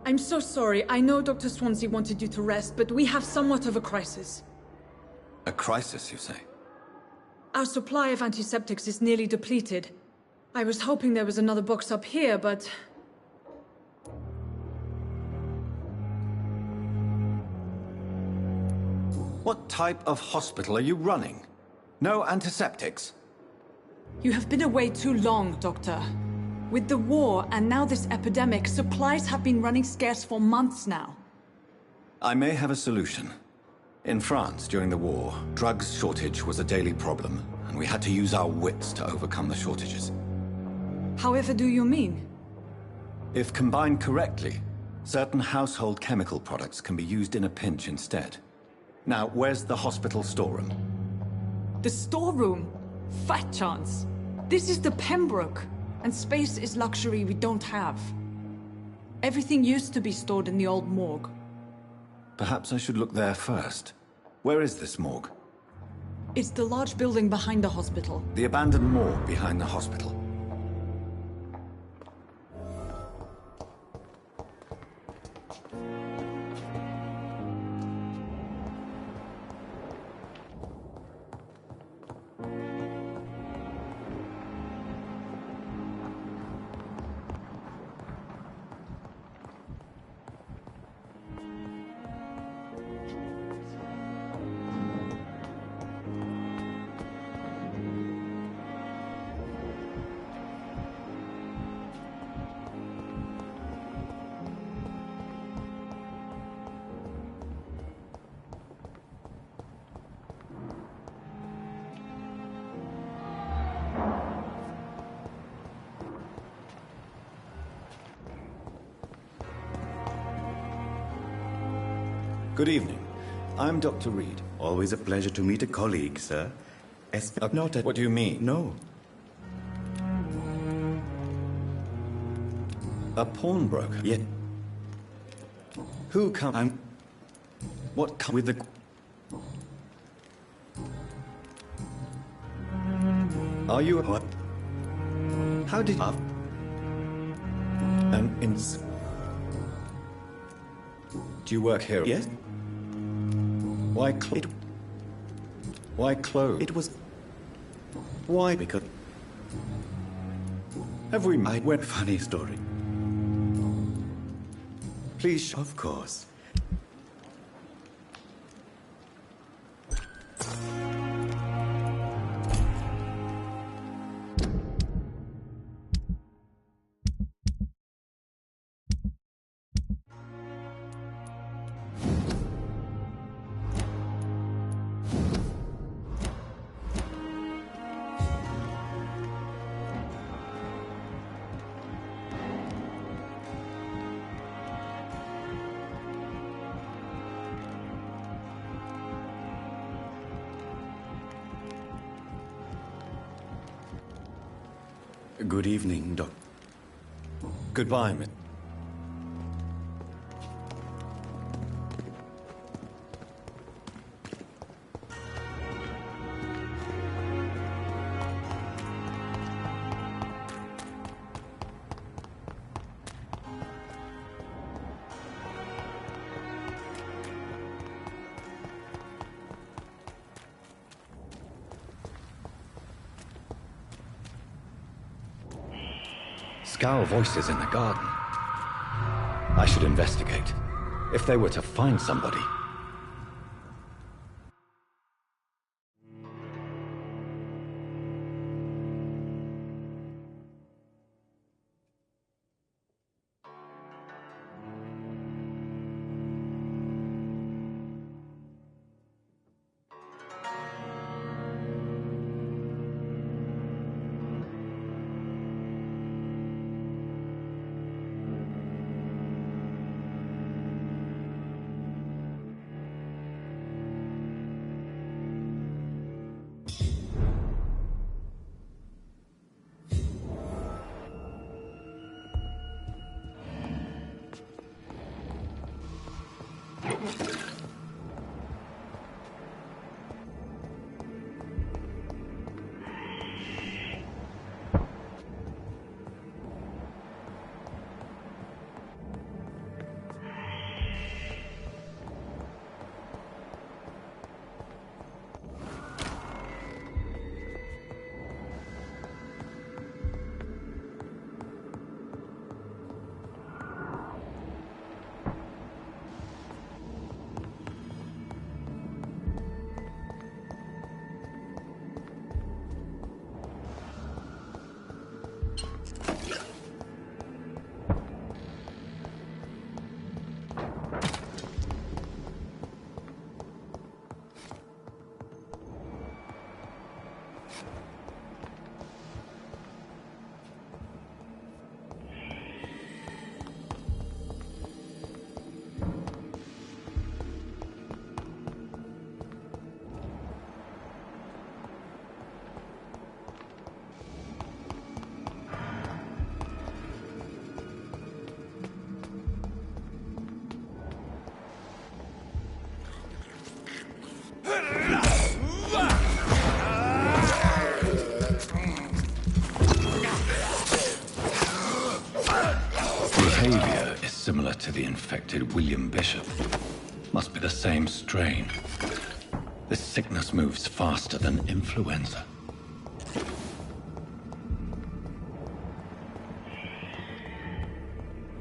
I'm so sorry. I know Dr. Swansea wanted you to rest, but we have somewhat of a crisis. A crisis, you say? Our supply of antiseptics is nearly depleted. I was hoping there was another box up here, but... What type of hospital are you running? No antiseptics? You have been away too long, Doctor. With the war and now this epidemic, supplies have been running scarce for months now. I may have a solution. In France, during the war, drugs shortage was a daily problem, and we had to use our wits to overcome the shortages. However do you mean? If combined correctly, certain household chemical products can be used in a pinch instead. Now, where's the hospital storeroom? The storeroom? Fat chance. This is the Pembroke, and space is luxury we don't have. Everything used to be stored in the old morgue. Perhaps I should look there first. Where is this morgue? It's the large building behind the hospital. The abandoned morgue behind the hospital. Good evening. I'm Dr. Reed. Always a pleasure to meet a colleague, sir. Not at... What do you mean? No. A pawnbroker? Yet... Who come... I'm... What come... With the... Are you... What? How did... An Do you work here? Yes. Why Why clothes? It was... Why? Because... Every... I went funny story. Please... Of course. Good evening, Doc. Goodbye, Miss. Scowl voices in the garden. I should investigate. If they were to find somebody... Behavior is similar to the infected William Bishop. Must be the same strain. This sickness moves faster than influenza.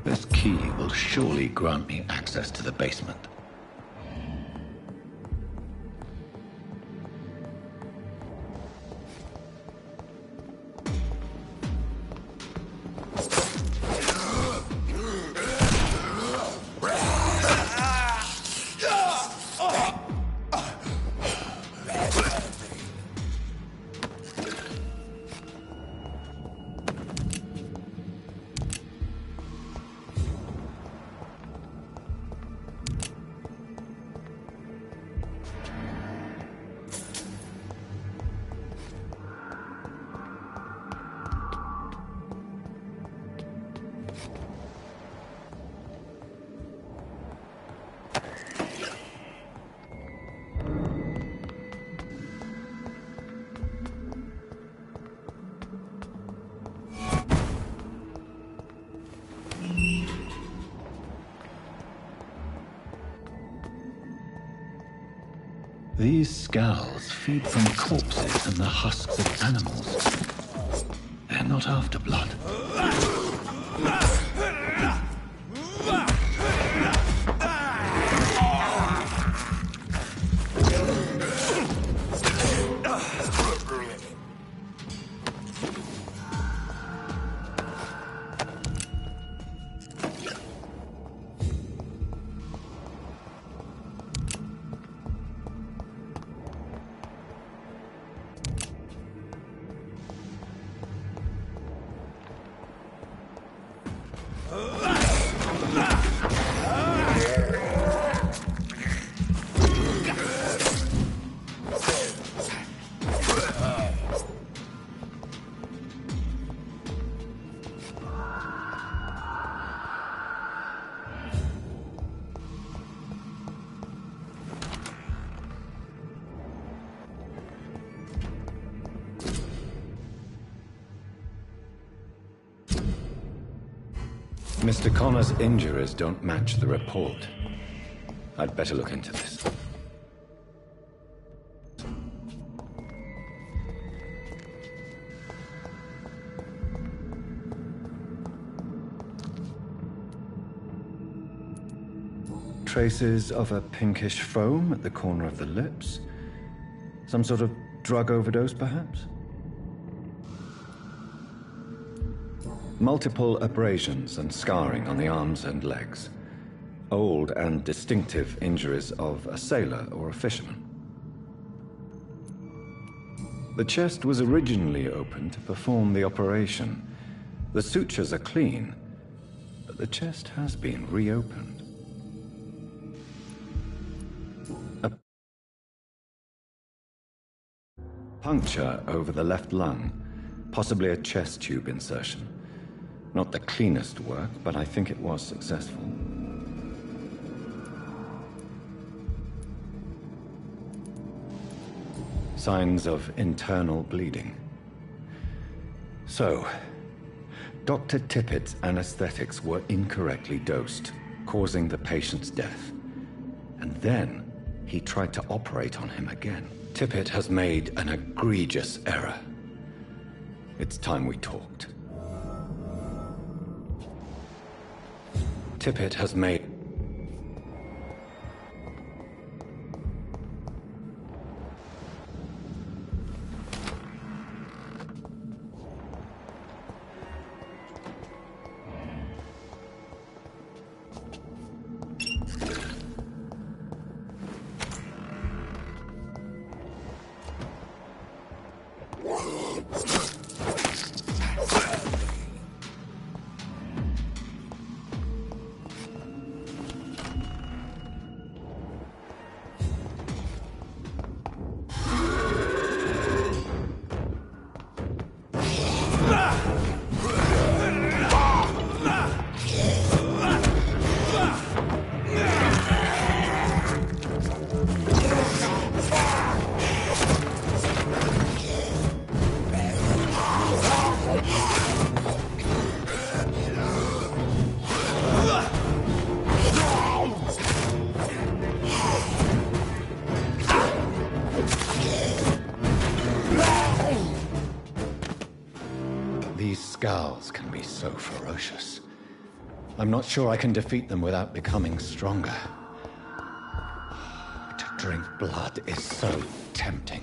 This key will surely grant me access to the basement. These scowls feed from corpses and the husks of animals. They're not after blood. Mr. Connor's injuries don't match the report. I'd better look into this. traces of a pinkish foam at the corner of the lips. Some sort of drug overdose, perhaps? Multiple abrasions and scarring on the arms and legs. Old and distinctive injuries of a sailor or a fisherman. The chest was originally open to perform the operation. The sutures are clean, but the chest has been reopened. A puncture over the left lung, possibly a chest tube insertion. Not the cleanest work, but I think it was successful. Signs of internal bleeding. So, Dr. Tippett's anesthetics were incorrectly dosed, causing the patient's death. And then, he tried to operate on him again. Tippett has made an egregious error. It's time we talked. Tippett has made... Scowls can be so ferocious. I'm not sure I can defeat them without becoming stronger. To drink blood is so tempting.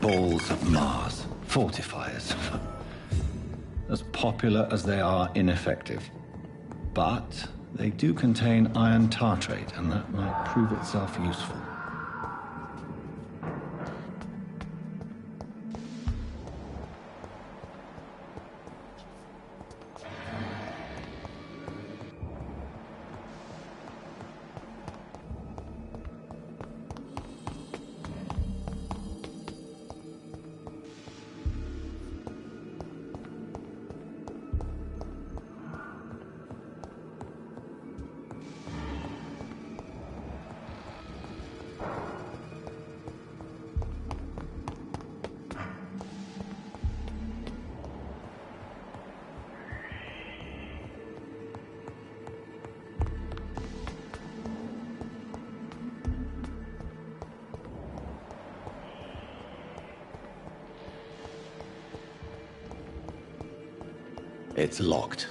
Balls of Mars, fortifiers. As popular as they are ineffective. But they do contain iron tartrate, and that might prove itself useful. It's locked.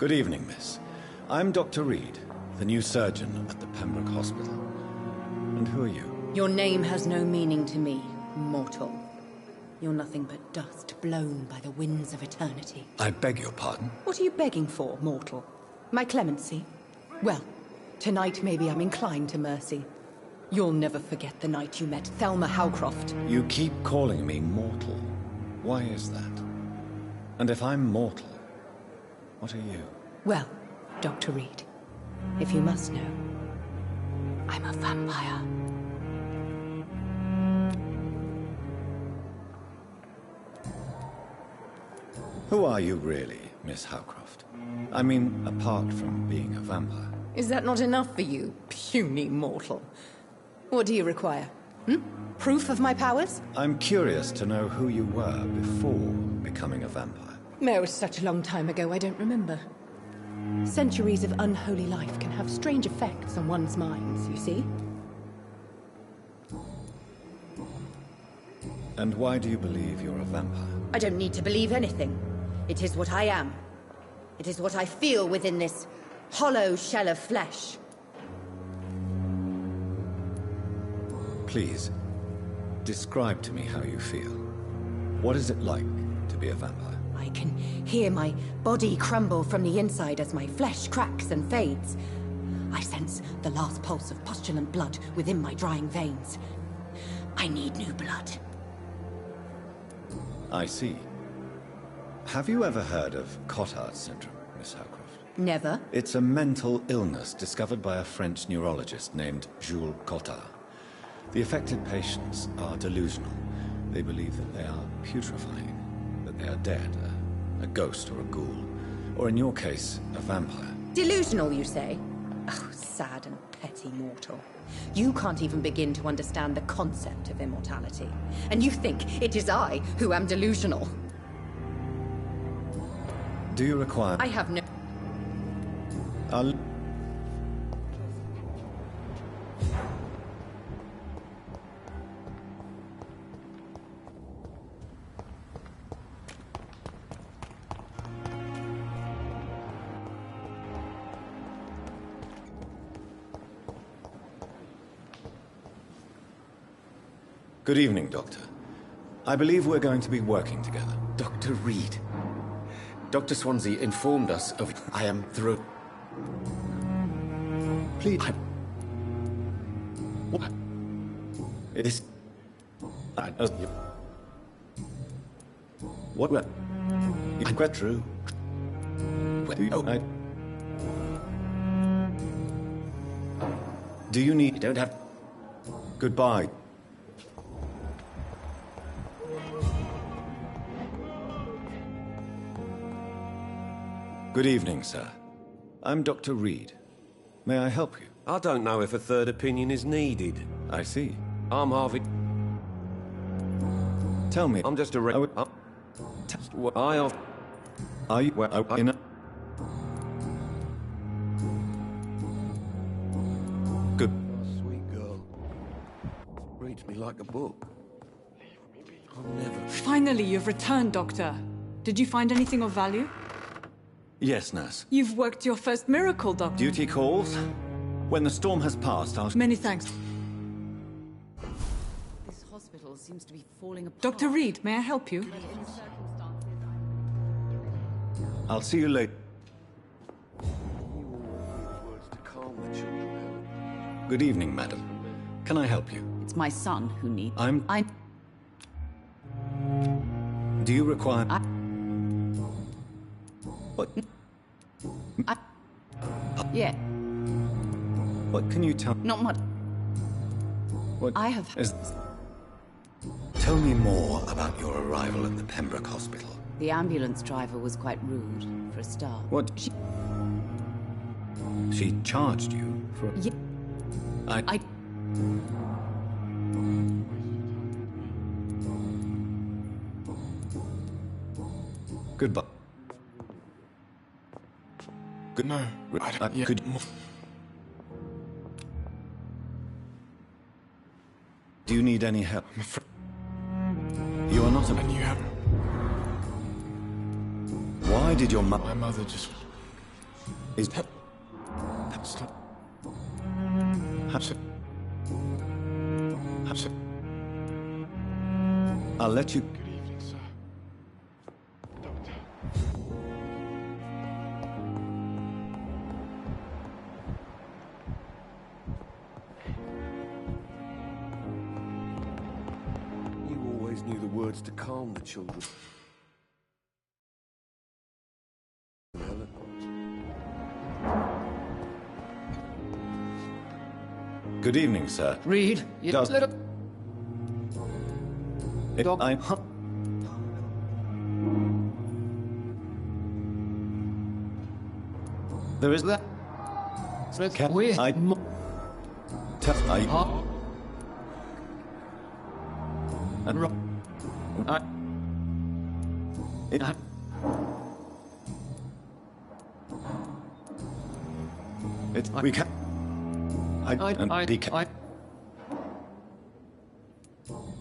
Good evening, miss. I'm Dr. Reed, the new surgeon at the Pembroke Hospital. And who are you? Your name has no meaning to me, mortal. You're nothing but dust blown by the winds of eternity. I beg your pardon? What are you begging for, mortal? My clemency? Well, tonight maybe I'm inclined to mercy. You'll never forget the night you met Thelma Howcroft. You keep calling me mortal. Why is that? And if I'm mortal, what are you? Well, Dr. Reed, if you must know, I'm a vampire. Who are you really, Miss Howcroft? I mean, apart from being a vampire. Is that not enough for you, puny mortal? What do you require? Proof of my powers? I'm curious to know who you were before becoming a vampire. It was such a long time ago, I don't remember. Centuries of unholy life can have strange effects on one's minds, you see? And why do you believe you're a vampire? I don't need to believe anything. It is what I am. It is what I feel within this hollow shell of flesh. Please, describe to me how you feel. What is it like to be a vampire? I can hear my body crumble from the inside as my flesh cracks and fades. I sense the last pulse of postulant blood within my drying veins. I need new blood. I see. Have you ever heard of Cotard syndrome, Miss Howcroft? Never. It's a mental illness discovered by a French neurologist named Jules Cottard. The affected patients are delusional. They believe that they are putrefying, that they are dead, a ghost or a ghoul, or in your case, a vampire. Delusional, you say? Oh, sad and petty mortal. You can't even begin to understand the concept of immortality. And you think it is I who am delusional. Do you require... I have no... Good evening, Doctor. I believe we're going to be working together. Dr. Reed. Dr. Swansea informed us of... I am through... Please... What? It is... What? You quite true. Do you need... You don't have... Goodbye. Good evening, sir. I'm Dr. Reed. May I help you? I don't know if a third opinion is needed. I see. I'm Harvey. Tell me. I'm just a what I of. Are you in a... Good. Sweet girl. Reads me like a book. I'll never... Finally, you've returned, Doctor. Did you find anything of value? Yes, nurse. You've worked your first miracle, Doctor. Duty calls. When the storm has passed, I'll... Many thanks. This hospital seems to be falling apart. Dr. Reed, may I help you? I'll see you later. Good evening, madam. Can I help you? It's my son who needs... I'm... Do you require... What? Yeah. What can you tell... Not much. What I have... Tell me more about your arrival at the Pembroke Hospital. The ambulance driver was quite rude, for a start. What? She charged you for... Yeah. I... Goodbye. Good. No, could... Do you need any help? You are not a... And you haven't. Why did your My mother just... Is... Stop. I'll let you... Good evening, sir. Doctor. You always knew the words to calm the children. Helen. Good evening, sir. Reed, you Does... little... I'm... There is that... Can we... I... And... It's... We can...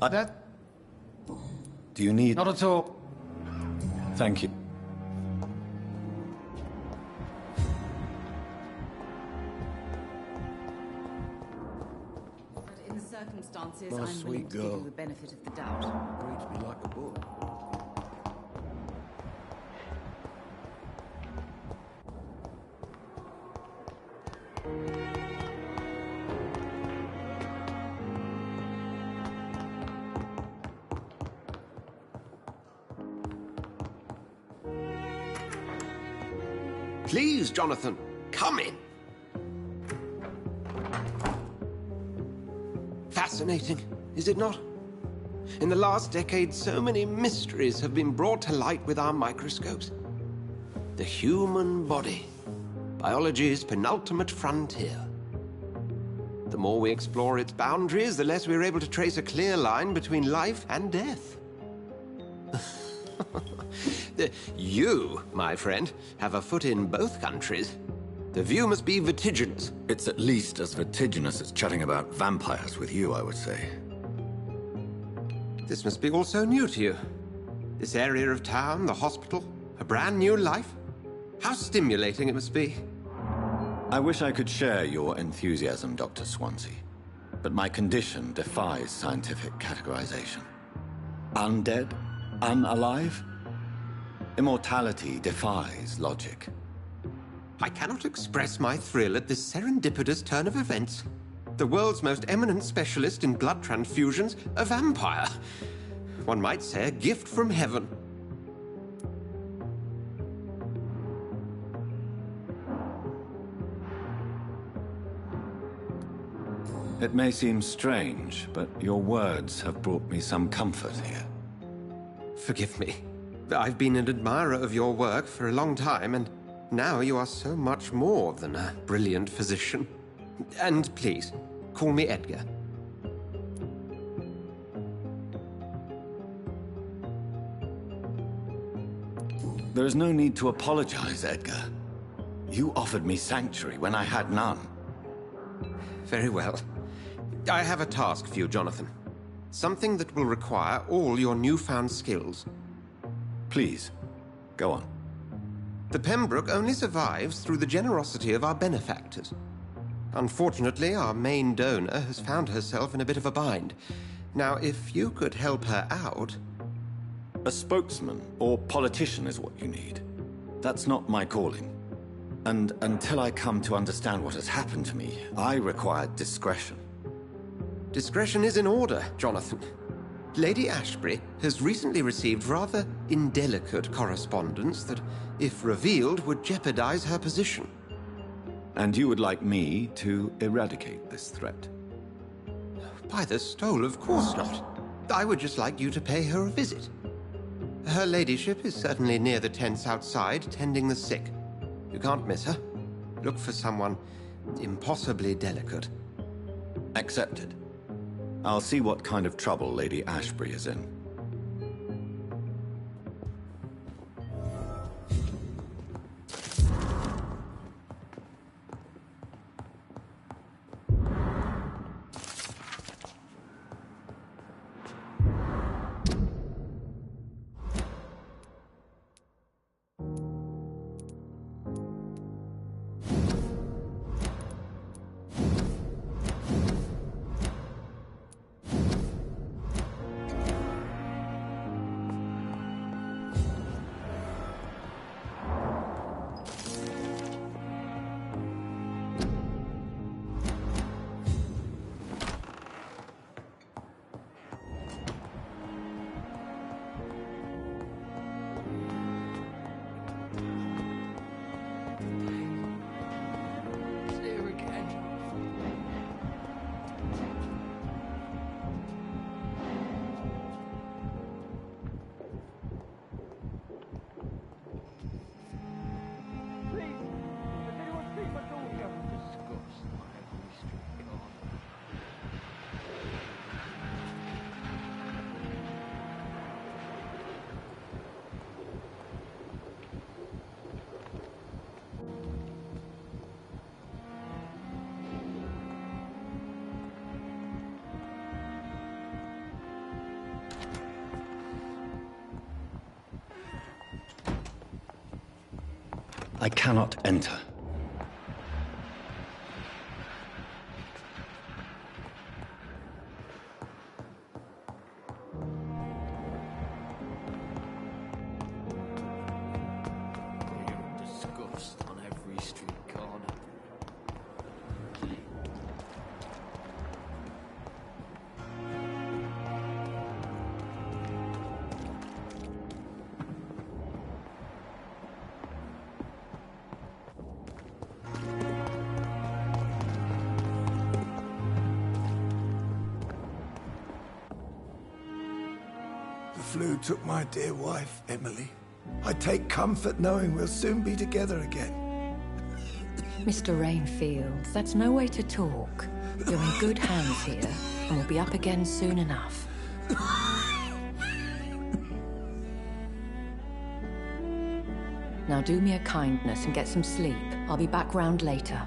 That... Do you need... Not at all. Thank you. But in the circumstances, My I'm sweet willing to give girl. you the benefit of the doubt. Reads me like a book. Please, Jonathan, come in. Fascinating, is it not? In the last decade, so many mysteries have been brought to light with our microscopes. The human body, biology's penultimate frontier. The more we explore its boundaries, the less we're able to trace a clear line between life and death. You, my friend, have a foot in both countries. The view must be vertiginous. It's at least as vertiginous as chatting about vampires with you, I would say. This must be all so new to you. This area of town, the hospital, a brand new life. How stimulating it must be. I wish I could share your enthusiasm, Dr. Swansea, but my condition defies scientific categorization. Undead? Unalive? Immortality defies logic. I cannot express my thrill at this serendipitous turn of events. The world's most eminent specialist in blood transfusions, a vampire. One might say a gift from heaven. It may seem strange, but your words have brought me some comfort here. Forgive me. I've been an admirer of your work for a long time, and now you are so much more than a brilliant physician. And please, call me Edgar. There is no need to apologize, Edgar. You offered me sanctuary when I had none. Very well. I have a task for you, Jonathan. Something that will require all your newfound skills. Please, go on. The Pembroke only survives through the generosity of our benefactors. Unfortunately, our main donor has found herself in a bit of a bind. Now, if you could help her out... A spokesman or politician is what you need. That's not my calling. And until I come to understand what has happened to me, I require discretion. Discretion is in order, Jonathan. Lady Ashbury has recently received rather indelicate correspondence that, if revealed, would jeopardize her position. And you would like me to eradicate this threat? By the stole, of course not. I would just like you to pay her a visit. Her ladyship is certainly near the tents outside, tending the sick. You can't miss her. Look for someone impossibly delicate. Accepted. I'll see what kind of trouble Lady Ashbury is in. I cannot enter. Disgust on every street corner. who took my dear wife, Emily. I take comfort knowing we'll soon be together again. Mr. Rainfield, that's no way to talk. You're in good hands here, and we'll be up again soon enough. Now do me a kindness and get some sleep. I'll be back round later.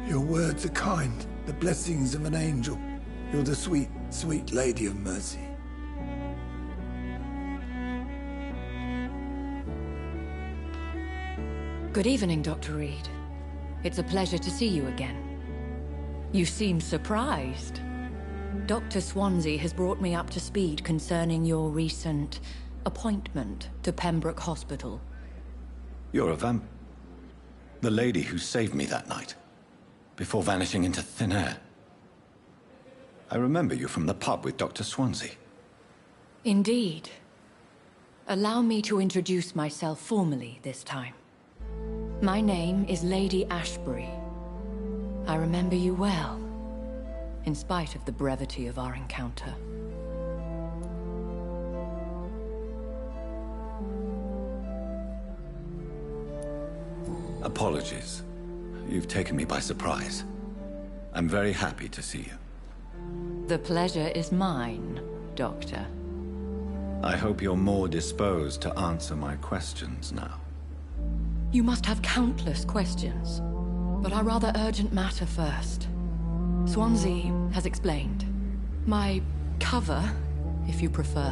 Your words are kind, the blessings of an angel. You're the sweet, sweet Lady of Mercy. Good evening, Dr. Reed. It's a pleasure to see you again. You seem surprised. Dr. Swansea has brought me up to speed concerning your recent appointment to Pembroke Hospital. You're a the lady who saved me that night, before vanishing into thin air. I remember you from the pub with Dr. Swansea. Indeed. Allow me to introduce myself formally this time. My name is Lady Ashbury. I remember you well, in spite of the brevity of our encounter. Apologies. You've taken me by surprise. I'm very happy to see you. The pleasure is mine, Doctor. I hope you're more disposed to answer my questions now. You must have countless questions, but our rather urgent matter first. Swansea has explained. My cover, if you prefer,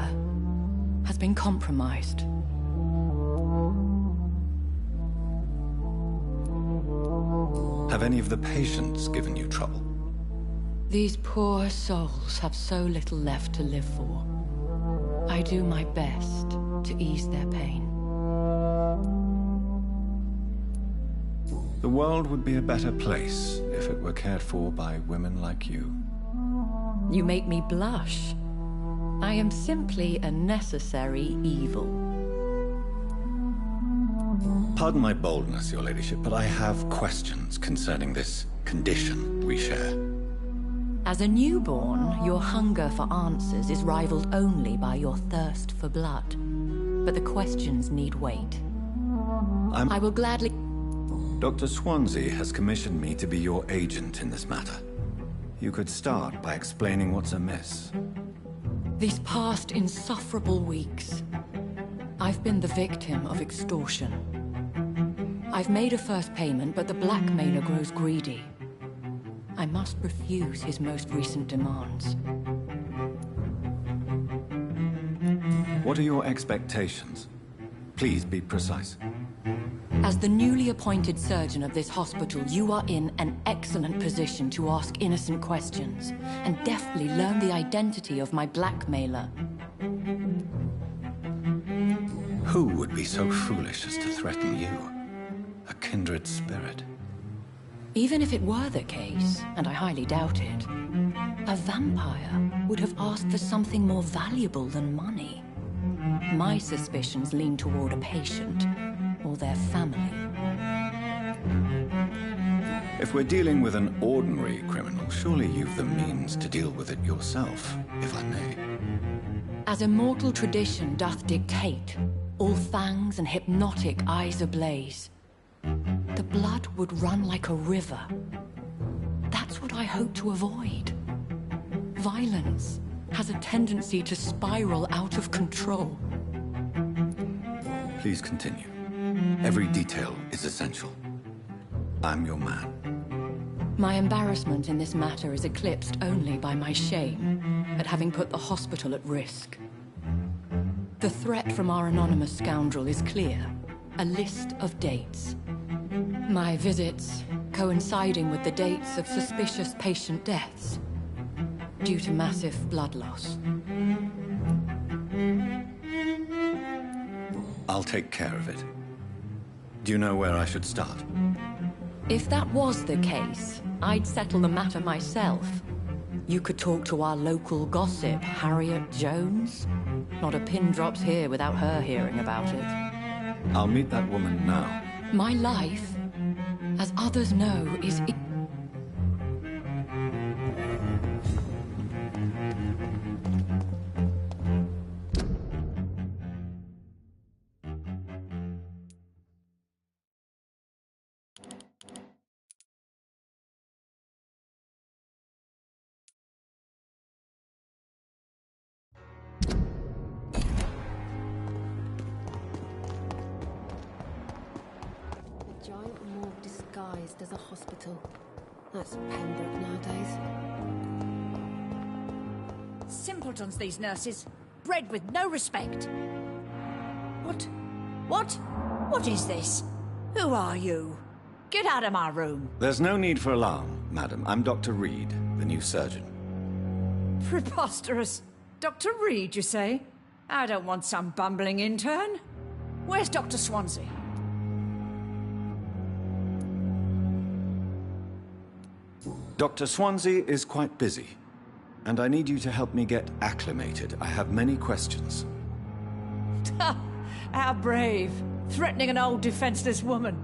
has been compromised. Have any of the patients given you trouble? These poor souls have so little left to live for. I do my best to ease their pain. The world would be a better place if it were cared for by women like you. You make me blush. I am simply a necessary evil. Pardon my boldness, Your Ladyship, but I have questions concerning this condition we share. As a newborn, your hunger for answers is rivaled only by your thirst for blood. But the questions need wait. I will gladly... Dr. Swansea has commissioned me to be your agent in this matter. You could start by explaining what's amiss. These past insufferable weeks, I've been the victim of extortion. I've made a first payment, but the blackmailer grows greedy. I must refuse his most recent demands. What are your expectations? Please be precise. As the newly appointed surgeon of this hospital, you are in an excellent position to ask innocent questions and deftly learn the identity of my blackmailer. Who would be so foolish as to threaten you? A kindred spirit. Even if it were the case, and I highly doubt it, a vampire would have asked for something more valuable than money. My suspicions lean toward a patient or their family. If we're dealing with an ordinary criminal, surely you've the means to deal with it yourself, if I may. As immortal tradition doth dictate, all fangs and hypnotic eyes ablaze, the blood would run like a river. That's what I hope to avoid. Violence has a tendency to spiral out of control. Please continue. Every detail is essential. I'm your man. My embarrassment in this matter is eclipsed only by my shame at having put the hospital at risk. The threat from our anonymous scoundrel is clear. A list of dates. My visits coinciding with the dates of suspicious patient deaths due to massive blood loss. I'll take care of it. Do you know where I should start? If that was the case, I'd settle the matter myself. You could talk to our local gossip, Harriet Jones. Not a pin drops here without her hearing about it. I'll meet that woman now. My life, as others know, is... Giant morgue disguised as a hospital. That's Pembroke nowadays. Simpletons, these nurses. Bred with no respect. What? What? What is this? Who are you? Get out of my room. There's no need for alarm, madam. I'm Dr. Reed, the new surgeon. Preposterous. Dr. Reed, you say? I don't want some bumbling intern. Where's Dr. Swansea? Dr. Swansea is quite busy, and I need you to help me get acclimated. I have many questions. How brave. Threatening an old defenseless woman.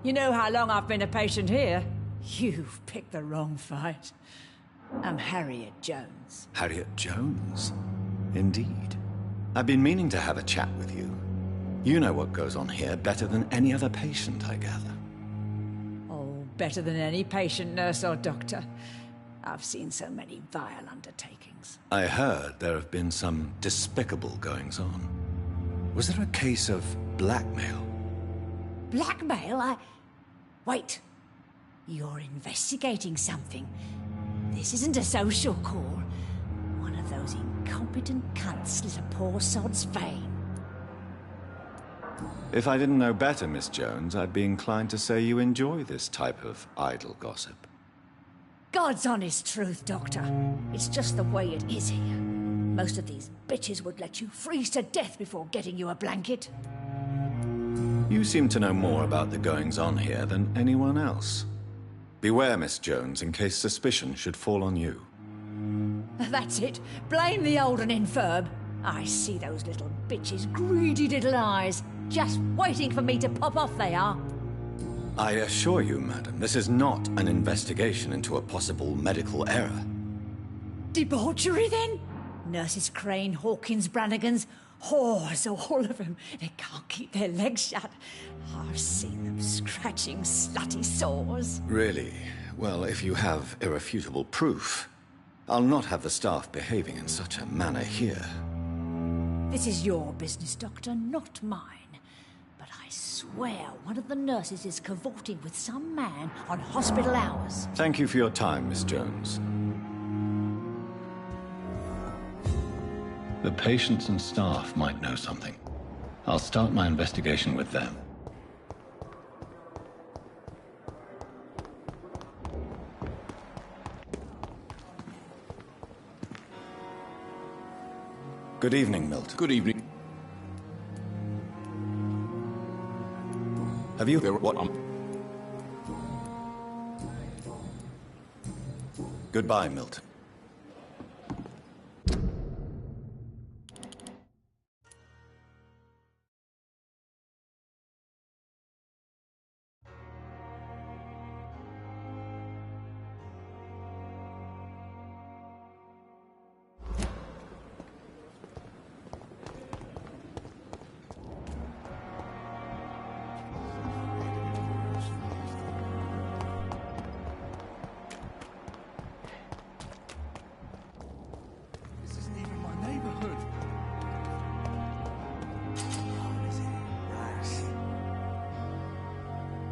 You know how long I've been a patient here? You've picked the wrong fight. I'm Harriet Jones. Harriet Jones? Indeed. I've been meaning to have a chat with you. You know what goes on here better than any other patient, I gather. Oh, better than any patient, nurse or doctor. I've seen so many vile undertakings. I heard there have been some despicable goings-on. Was there a case of blackmail? Blackmail? Wait. You're investigating something. This isn't a social call. One of those incompetent cunts slit a poor sod's vein. If I didn't know better, Miss Jones, I'd be inclined to say you enjoy this type of idle gossip. God's honest truth, Doctor. It's just the way it is here. Most of these bitches would let you freeze to death before getting you a blanket. You seem to know more about the goings-on here than anyone else. Beware, Miss Jones, in case suspicion should fall on you. That's it. Blame the old and infirm. I see those little bitches' greedy little eyes. Just waiting for me to pop off they are. I assure you, madam, this is not an investigation into a possible medical error. Debauchery, then? Nurses Crane, Hawkins, Brannigans, whores, all of them. They can't keep their legs shut. I've seen them scratching slutty sores. Really? Well, if you have irrefutable proof, I'll not have the staff behaving in such a manner here. This is your business, Doctor, not mine. But I swear one of the nurses is cavorting with some man on hospital hours. Thank you for your time, Miss Jones. The patients and staff might know something. I'll start my investigation with them. Good evening, Milton. Good evening. Have you... What? Goodbye, Milton.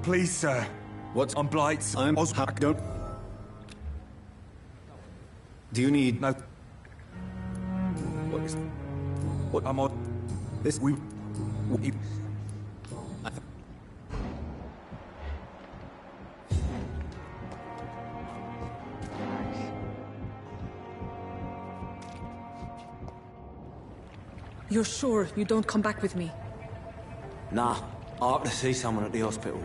Please, sir. What's on Blight's? I'm don't. Do you need no? What is? What I'm on? This we. You're sure you don't come back with me? Nah, I have to see someone at the hospital.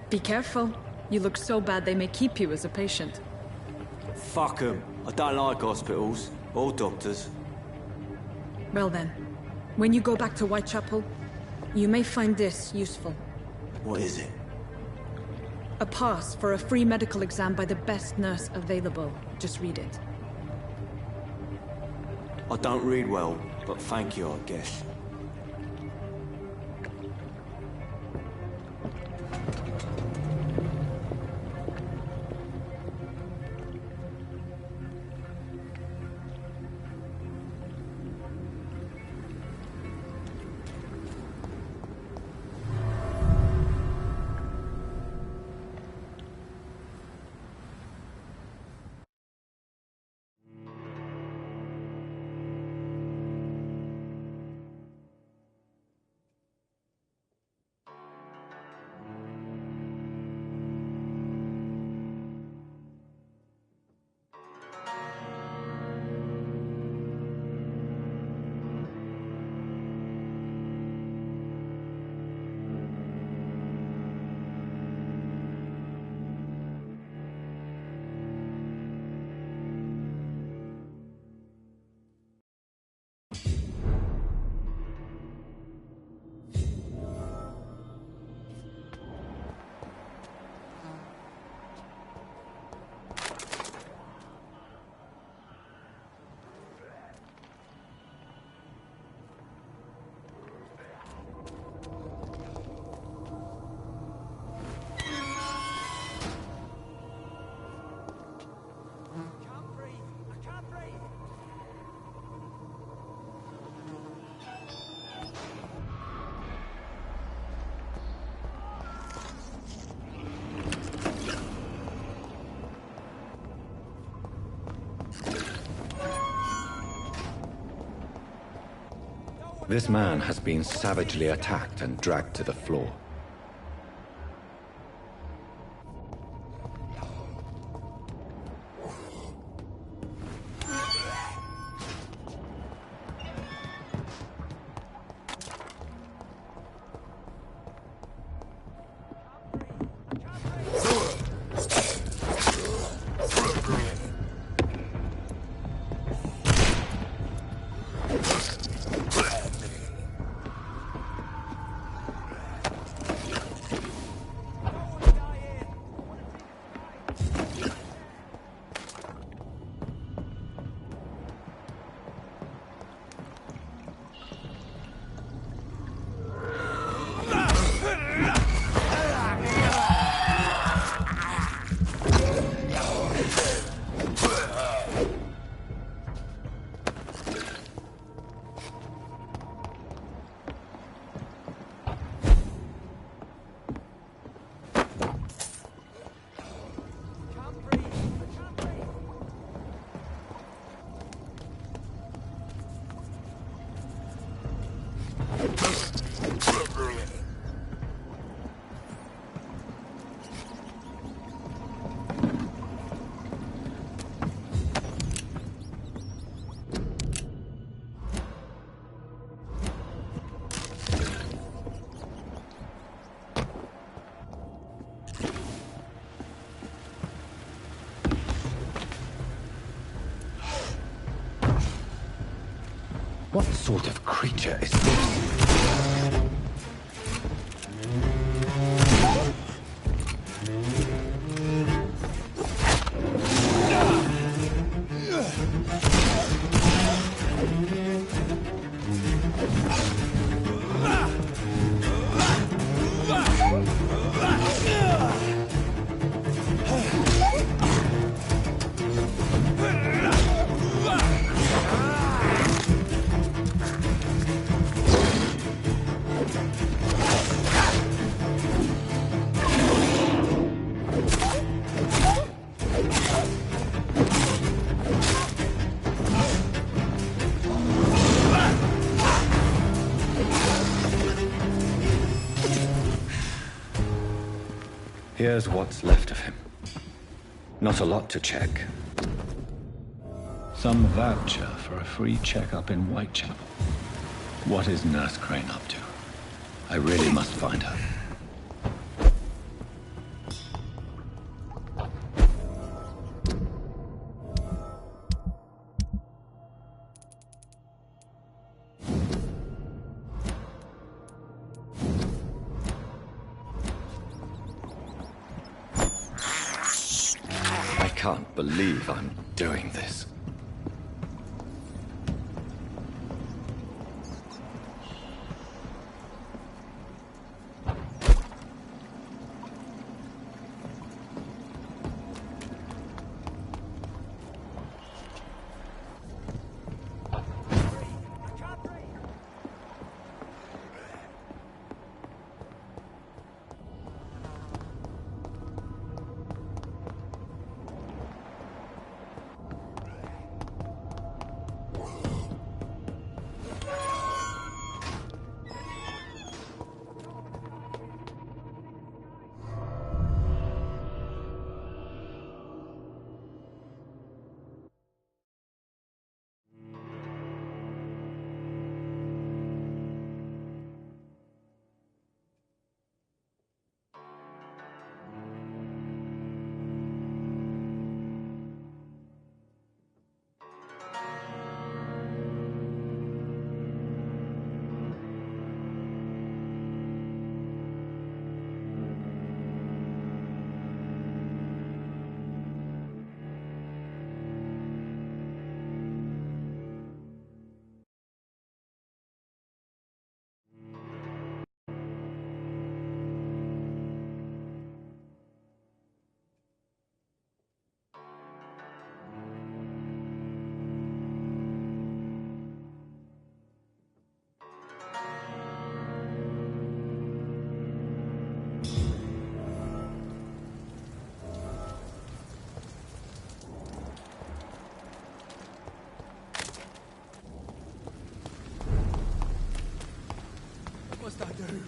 Be careful. You look so bad they may keep you as a patient. Fuck 'em. I don't like hospitals. Or doctors. Well then, when you go back to Whitechapel, you may find this useful. What is it? A pass for a free medical exam by the best nurse available. Just read it. I don't read well, but thank you, I guess. This man has been savagely attacked and dragged to the floor. What sort of creature is this? Here's what's left of him. Not a lot to check. Some voucher for a free checkup in Whitechapel. What is Nurse Crane up to? I really must find her. I can't believe I'm doing this. must I do?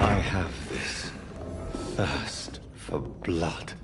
I have this thirst for blood.